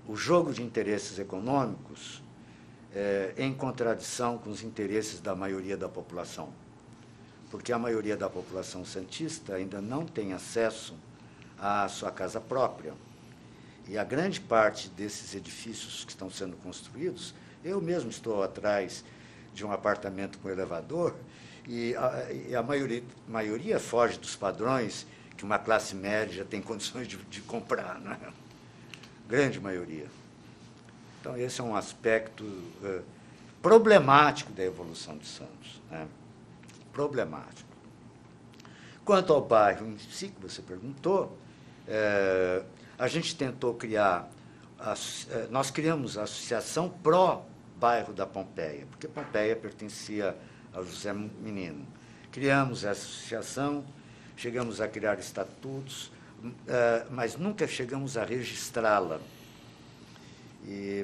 o jogo de interesses econômicos em contradição com os interesses da maioria da população. Porque a maioria da população santista ainda não tem acesso à sua casa própria. E a grande parte desses edifícios que estão sendo construídos, eu mesmo estou atrás de um apartamento com elevador, e a maioria foge dos padrões que uma classe média tem condições de comprar, né? Grande maioria. Então, esse é um aspecto problemático da evolução de Santos, né? Problemático. Quanto ao bairro em si, que você perguntou, a gente tentou criar, nós criamos a Associação Pró-Bairro da Pompeia, porque Pompeia pertencia ao José Menino. Criamos essa associação, chegamos a criar estatutos, mas nunca chegamos a registrá-la.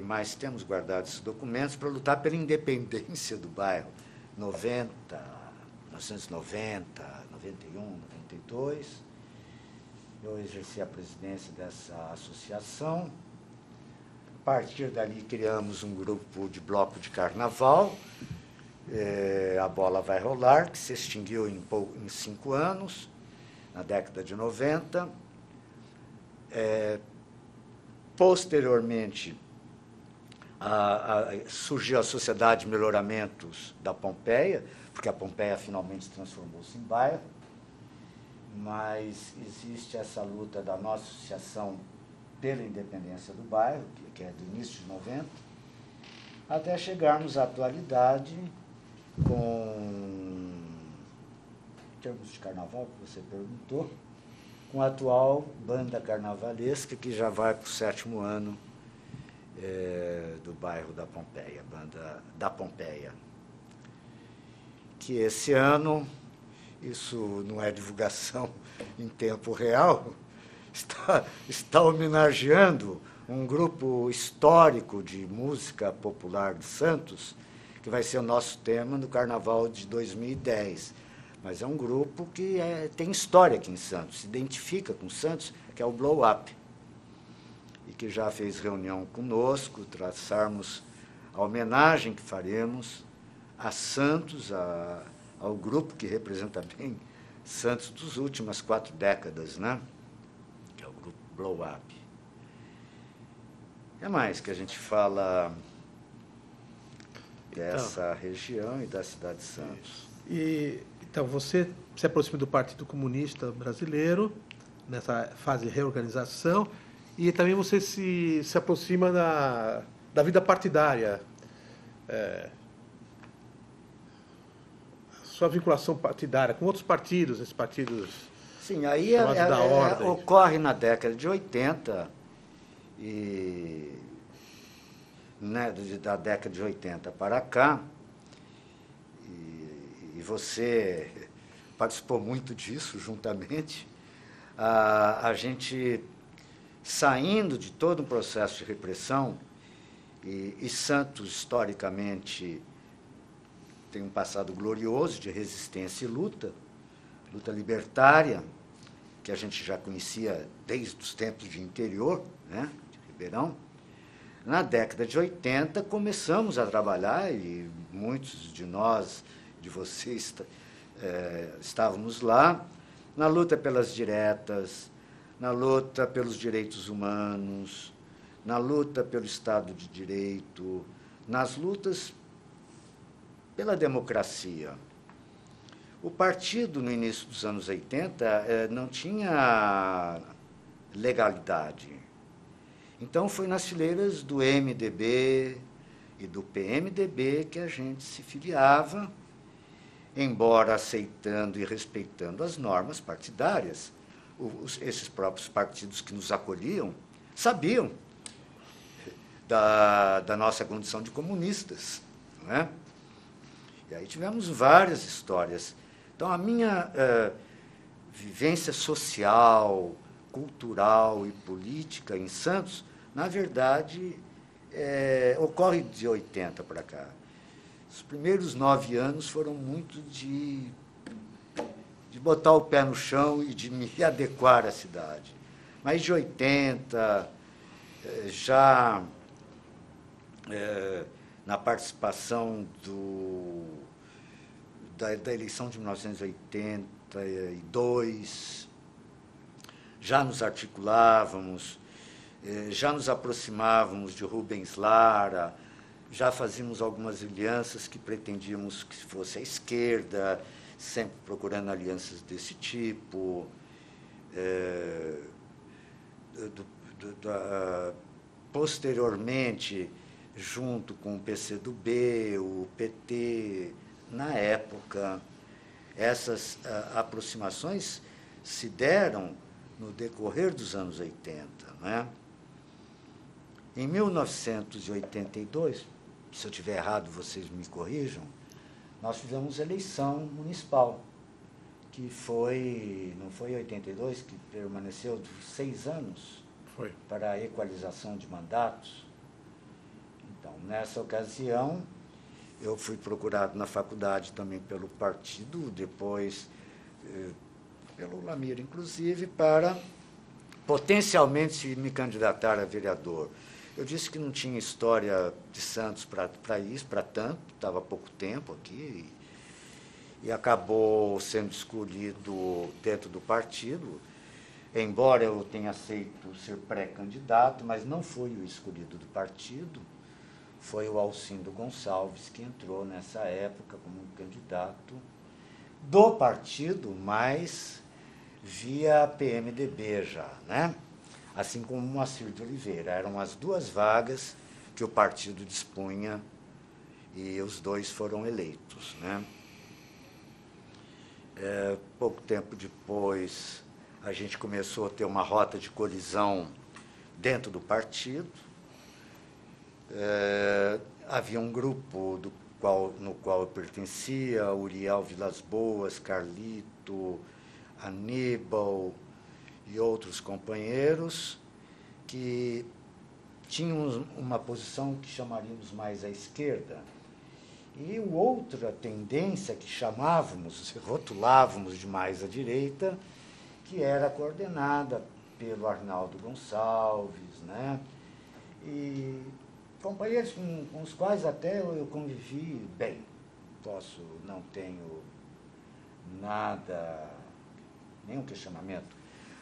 Mas temos guardado esses documentos para lutar pela independência do bairro. 1990, 91, 92, eu exerci a presidência dessa associação. A partir dali, criamos um grupo de bloco de carnaval, A Bola Vai Rolar, que se extinguiu em 5 anos, na década de 90. Posteriormente, surgiu a Sociedade de Melhoramentos da Pompeia, porque a Pompeia finalmente transformou-se em bairro, mas existe essa luta da nossa associação pela independência do bairro, que é do início de 90, até chegarmos à atualidade com, em termos de carnaval, que você perguntou, com a atual banda carnavalesca, que já vai para o 7º ano do bairro da Pompeia, Banda da Pompeia. Que esse ano, isso não é divulgação em tempo real, está homenageando um grupo histórico de música popular de Santos, que vai ser o nosso tema no Carnaval de 2010. Mas é um grupo que tem história aqui em Santos, se identifica com Santos, que é o Blow Up, e que já fez reunião conosco, traçarmos a homenagem que faremos a Santos, ao grupo que representa bem Santos das últimas 4 décadas, né? Que é o grupo Blow Up. O que mais que a gente fala dessa região e da cidade de Santos? Então, você se aproxima do Partido Comunista Brasileiro, nessa fase de reorganização, e também você se aproxima da vida partidária. Sua vinculação partidária com outros partidos, esses partidos. Sim, aí ocorre na década de 80, né, da década de 80 para cá, e você participou muito disso juntamente, a gente saindo de todo um processo de repressão, e Santos, historicamente, tem um passado glorioso de resistência e luta libertária, que a gente já conhecia desde os tempos de interior, né, de Ribeirão. Na década de 80, começamos a trabalhar, e muitos de nós, de vocês, estávamos lá, na luta pelas diretas, na luta pelos direitos humanos, na luta pelo Estado de Direito, nas lutas pela democracia. O partido, no início dos anos 80, não tinha legalidade. Então, foi nas fileiras do MDB e do PMDB que a gente se filiava, embora aceitando e respeitando as normas partidárias. Esses próprios partidos que nos acolhiam sabiam da nossa condição de comunistas, não é? E aí tivemos várias histórias. Então, a minha vivência social, cultural e política em Santos, na verdade, ocorre de 80 para cá. Os primeiros 9 anos foram muito de botar o pé no chão e de me adequar à cidade. Mas de 80, já na participação da eleição de 1982, já nos articulávamos, já nos aproximávamos de Rubens Lara, já fazíamos algumas alianças que pretendíamos que fosse à esquerda, sempre procurando alianças desse tipo. Posteriormente, junto com o PCdoB, o PT, na época, essas aproximações se deram no decorrer dos anos 80. Né? Em 1982, se eu estiver errado, vocês me corrijam, nós fizemos eleição municipal, que não foi em 82, que permaneceu 6 anos para a equalização de mandatos. Então, nessa ocasião, eu fui procurado na faculdade também pelo partido, depois pelo Lamir, inclusive, para potencialmente me candidatar a vereador. Eu disse que não tinha história de Santos para isso, para tanto, estava há pouco tempo aqui, e acabou sendo escolhido dentro do partido, embora eu tenha aceito ser pré-candidato, mas não fui o escolhido do partido, foi o Alcindo Gonçalves, que entrou nessa época como um candidato do partido, mas via PMDB já, né? Assim como Moacir de Oliveira. Eram as duas vagas que o partido dispunha e os dois foram eleitos, né? Pouco tempo depois, a gente começou a ter uma rota de colisão dentro do partido. Havia um grupo no qual eu pertencia, Uriel Vilas Boas, Carlito, Aníbal e outros companheiros, que tinham uma posição que chamaríamos mais à esquerda. E outra tendência que chamávamos, rotulávamos de mais à direita, que era coordenada pelo Arnaldo Gonçalves, né? E companheiros com os quais até eu convivi bem. Não tenho nada, nenhum questionamento.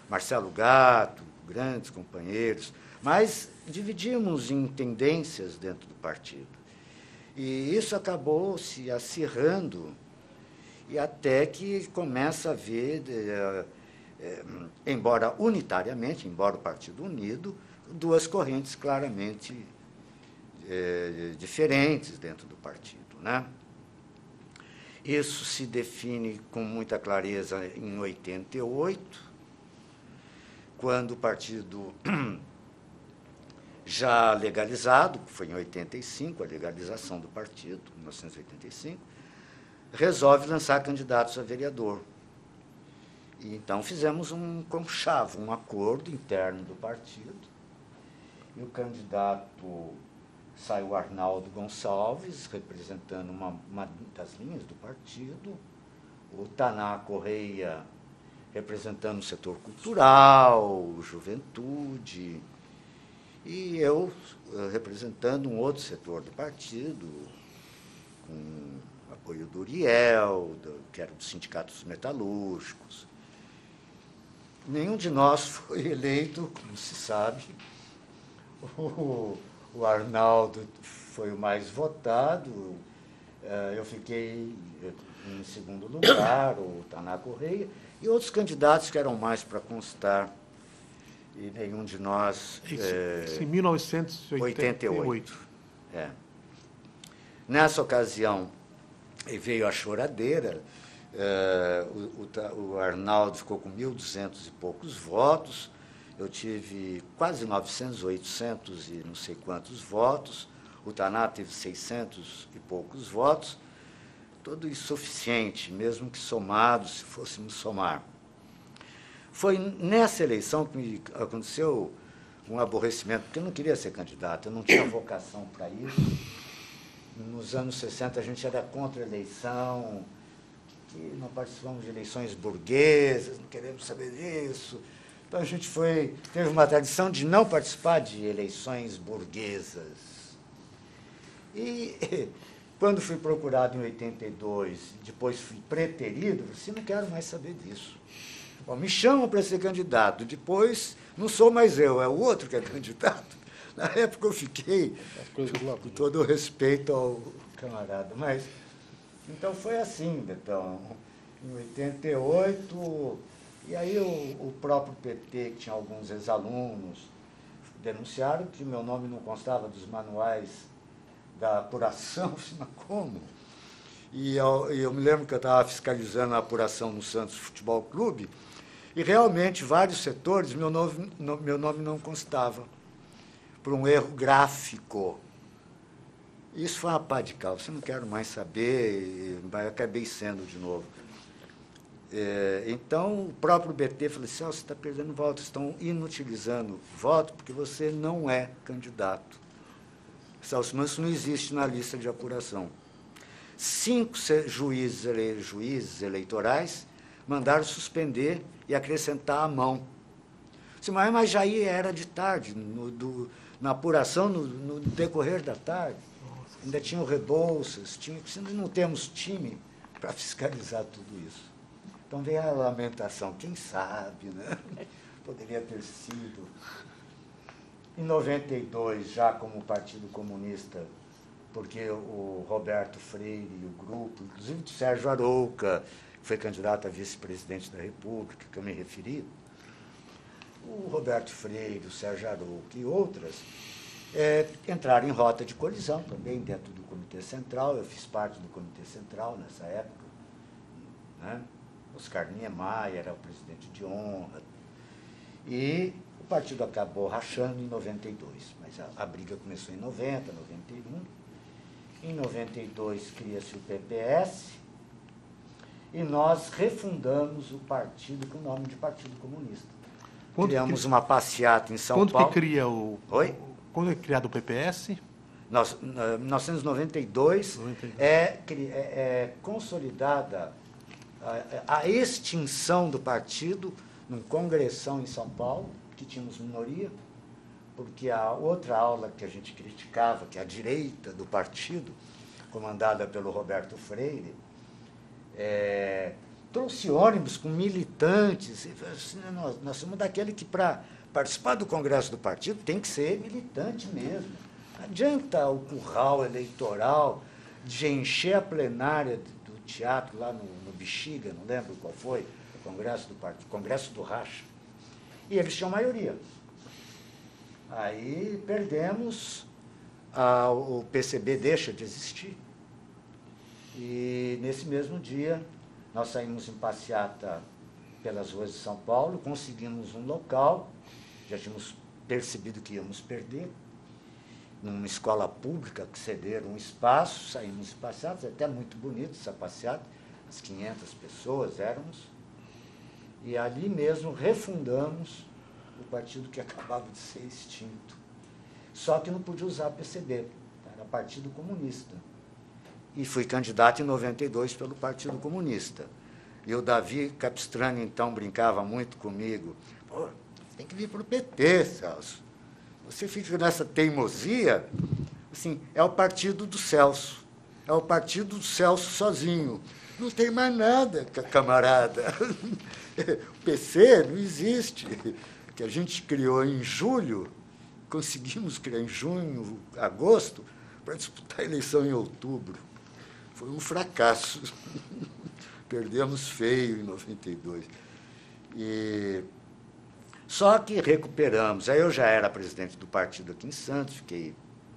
Marcelo Gatto, grandes companheiros, mas dividimos em tendências dentro do partido. E isso acabou se acirrando, e até que começa a haver, embora unitariamente, embora o partido unido, duas correntes claramente diferentes dentro do partido, né? Isso se define com muita clareza em 88, quando o partido já legalizado, foi em 85, a legalização do partido, em 1985, resolve lançar candidatos a vereador. E então fizemos um conchavo, um acordo interno do partido, e o candidato saiu Arnaldo Gonçalves, representando uma das linhas do partido, o Taná Correia representando o setor cultural, juventude, e eu representando um outro setor do partido, com apoio do Uriel, que era dos sindicatos metalúrgicos. Nenhum de nós foi eleito, como se sabe. O Arnaldo foi o mais votado, eu fiquei em segundo lugar, o Taná Correia, e outros candidatos que eram mais para constar, e nenhum de nós... Isso em 1988. Nessa ocasião, veio a choradeira, o Arnaldo ficou com 1.200 e poucos votos, eu tive quase 900, 800 e não sei quantos votos, o Taná teve 600 e poucos votos, tudo insuficiente, mesmo que somados, se fôssemos somar. Foi nessa eleição que me aconteceu um aborrecimento, porque eu não queria ser candidato, eu não tinha vocação para isso. Nos anos 60 a gente era contra a eleição, que não participamos de eleições burguesas, não queremos saber disso. Então a gente teve uma tradição de não participar de eleições burguesas. E quando fui procurado em 82, depois fui preterido, eu disse, não quero mais saber disso. Bom, me chamam para ser candidato, depois não sou mais eu, é o outro que é candidato. Na época eu fiquei, com todo o respeito ao camarada, mas... Então foi assim, Betão, em 88, e aí o próprio PT, que tinha alguns ex-alunos, denunciaram que meu nome não constava dos manuais da apuração, mas como? E eu me lembro que eu estava fiscalizando a apuração no Santos Futebol Clube, e realmente, vários setores, meu nome não constava, por um erro gráfico. Isso foi uma pá de cal, você não quero mais saber, e acabei sendo de novo. Então, o próprio BT falou assim, você está perdendo voto, estão inutilizando voto porque você não é candidato. Celso Manso não existe na lista de apuração. 5 juízes eleitorais mandaram suspender e acrescentar a mão. Mas já era de tarde, na apuração, no decorrer da tarde. Ainda tinham Rebouças, não temos time para fiscalizar tudo isso. Então vem a lamentação, quem sabe, né? Poderia ter sido. Em 92, já como o Partido Comunista porque o Roberto Freire e o grupo, inclusive o Sérgio Arouca, que foi candidato a vice-presidente da República, que eu me referi, o Roberto Freire, o Sérgio Arouca e outras, entraram em rota de colisão também dentro do Comitê Central. Eu fiz parte do Comitê Central nessa época, né? Oscar Niemeyer era o presidente de honra. E o partido acabou rachando em 92, mas a briga começou em 90, 91. Em 92 cria-se o PPS e nós refundamos o partido com o nome de Partido Comunista. Criamos uma passeata em São Paulo. Quando que cria o... Oi? Quando é criado o PPS? 1992 é consolidada a extinção do partido num congressão em São Paulo, que tínhamos minoria, porque a outra aula que a gente criticava, que é a direita do partido, comandada pelo Roberto Freire, trouxe ônibus com militantes. Nós somos daquele que, para participar do congresso do partido, tem que ser militante mesmo. Não adianta o curral eleitoral de encher a plenária do teatro lá no Bexiga, não lembro qual foi, o congresso do partido, congresso do Racha. E eles tinham maioria. Aí perdemos, o PCB deixa de existir. E nesse mesmo dia, nós saímos em passeata pelas ruas de São Paulo, conseguimos um local, já tínhamos percebido que íamos perder, numa escola pública que cederam um espaço, saímos em passeata, até muito bonito essa passeata, as 500 pessoas éramos, e ali mesmo refundamos o partido que acabava de ser extinto. Só que não podia usar PCB, era Partido Comunista. E fui candidato em 92 pelo Partido Comunista. E o Davi Capistrani, então, brincava muito comigo. Pô, tem que vir para o PT, Celso. Você fica nessa teimosia, assim, é o partido do Celso. É o partido do Celso sozinho. Não tem mais nada, camarada. O PC não existe. Que a gente criou em julho, conseguimos criar em junho, agosto, para disputar a eleição em outubro. Foi um fracasso. Perdemos feio em 92. Só que recuperamos. Aí eu já era presidente do partido aqui em Santos, fiquei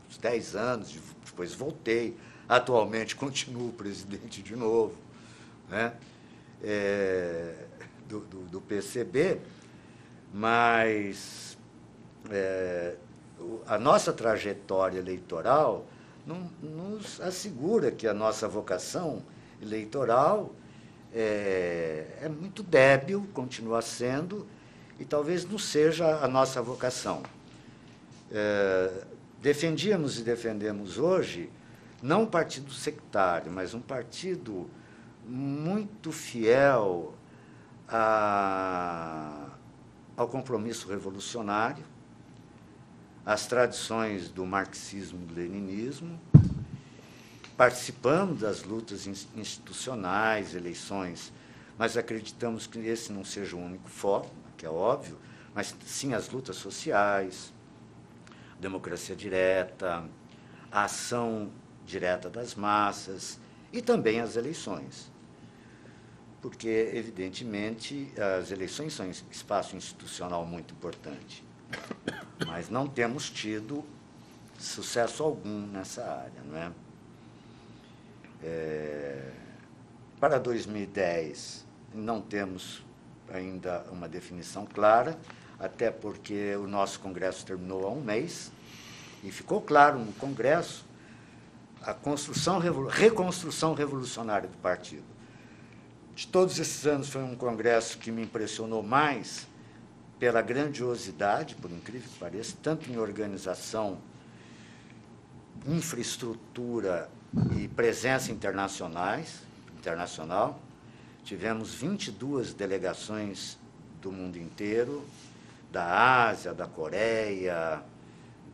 uns 10 anos, depois voltei. Atualmente continuo presidente de novo, né? Do PCB, mas a nossa trajetória eleitoral nos assegura que a nossa vocação eleitoral é muito débil, continua sendo, e talvez não seja a nossa vocação. Defendíamos e defendemos hoje não um partido sectário, mas um partido muito fiel ao compromisso revolucionário, às tradições do marxismo e do leninismo, participamos das lutas institucionais, eleições, mas acreditamos que esse não seja o único foco, que é óbvio, mas sim as lutas sociais, democracia direta, a ação direta das massas e também as eleições. Porque, evidentemente, as eleições são um espaço institucional muito importante, mas não temos tido sucesso algum nessa área, não é? Para 2010, não temos ainda uma definição clara, até porque o nosso congresso terminou há um mês, e ficou claro no congresso a reconstrução revolucionária do partido. De todos esses anos, foi um congresso que me impressionou mais pela grandiosidade, por incrível que pareça, tanto em organização, infraestrutura e presença internacional. Tivemos 22 delegações do mundo inteiro, da Ásia, da Coreia,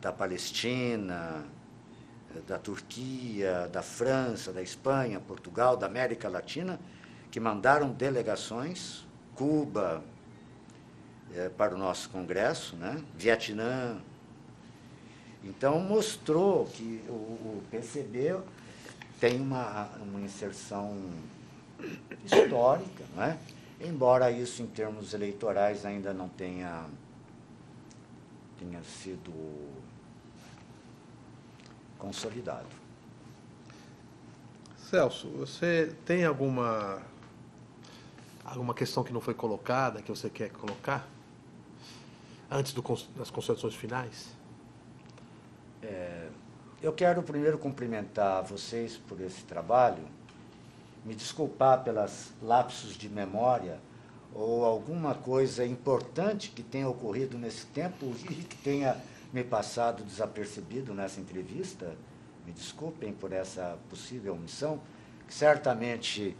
da Palestina, da Turquia, da França, da Espanha, Portugal, da América Latina, que mandaram delegações, Cuba, para o nosso congresso, né? Vietnã. Então, mostrou que o PCB tem uma inserção histórica, não é? Embora isso, em termos eleitorais, ainda não tenha sido consolidado. Celso, você tem alguma questão que não foi colocada, que você quer colocar? Antes das considerações finais? Eu quero primeiro cumprimentar vocês por esse trabalho, me desculpar pelas lapsos de memória ou alguma coisa importante que tenha ocorrido nesse tempo e que tenha me passado desapercebido nessa entrevista. Me desculpem por essa possível omissão, que certamente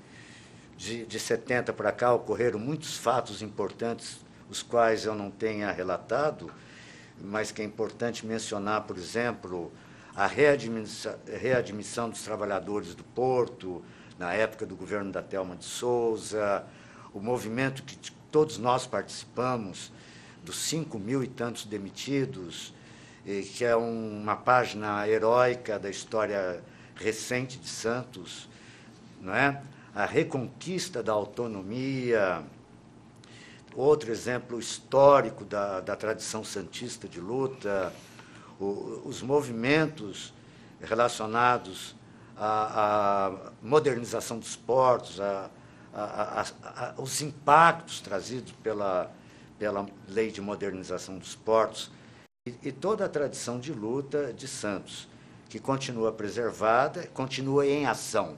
de 70 para cá ocorreram muitos fatos importantes, os quais eu não tenha relatado, mas que é importante mencionar, por exemplo, a readmissão dos trabalhadores do Porto, na época do governo da Thelma de Souza, o movimento que todos nós participamos, dos 5.000 e tantos demitidos, que é uma página heróica da história recente de Santos, não é? A reconquista da autonomia, outro exemplo histórico da tradição santista de luta, os movimentos relacionados à modernização dos portos, os impactos trazidos pela lei de modernização dos portos, e toda a tradição de luta de Santos, que continua preservada, continua em ação.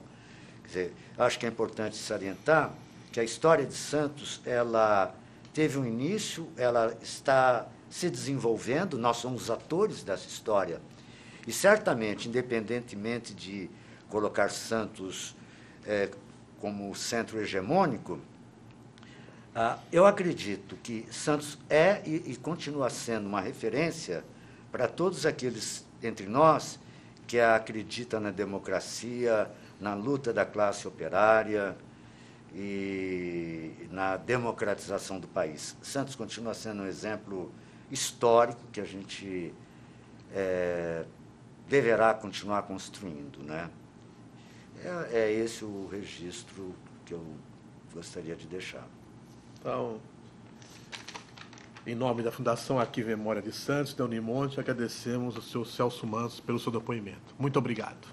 Quer dizer, acho que é importante salientar que a história de Santos, ela teve um início, ela está se desenvolvendo, nós somos atores dessa história. E certamente, independentemente de colocar Santos como centro hegemônico, eu acredito que Santos é e continua sendo uma referência para todos aqueles entre nós que acreditam na democracia, na luta da classe operária e na democratização do país. Santos continua sendo um exemplo histórico que a gente deverá continuar construindo, né? É esse o registro que eu gostaria de deixar. Então, em nome da Fundação Arquivo e Memória de Santos, de Unimonte, agradecemos ao senhor Celso Manso pelo seu depoimento. Muito obrigado.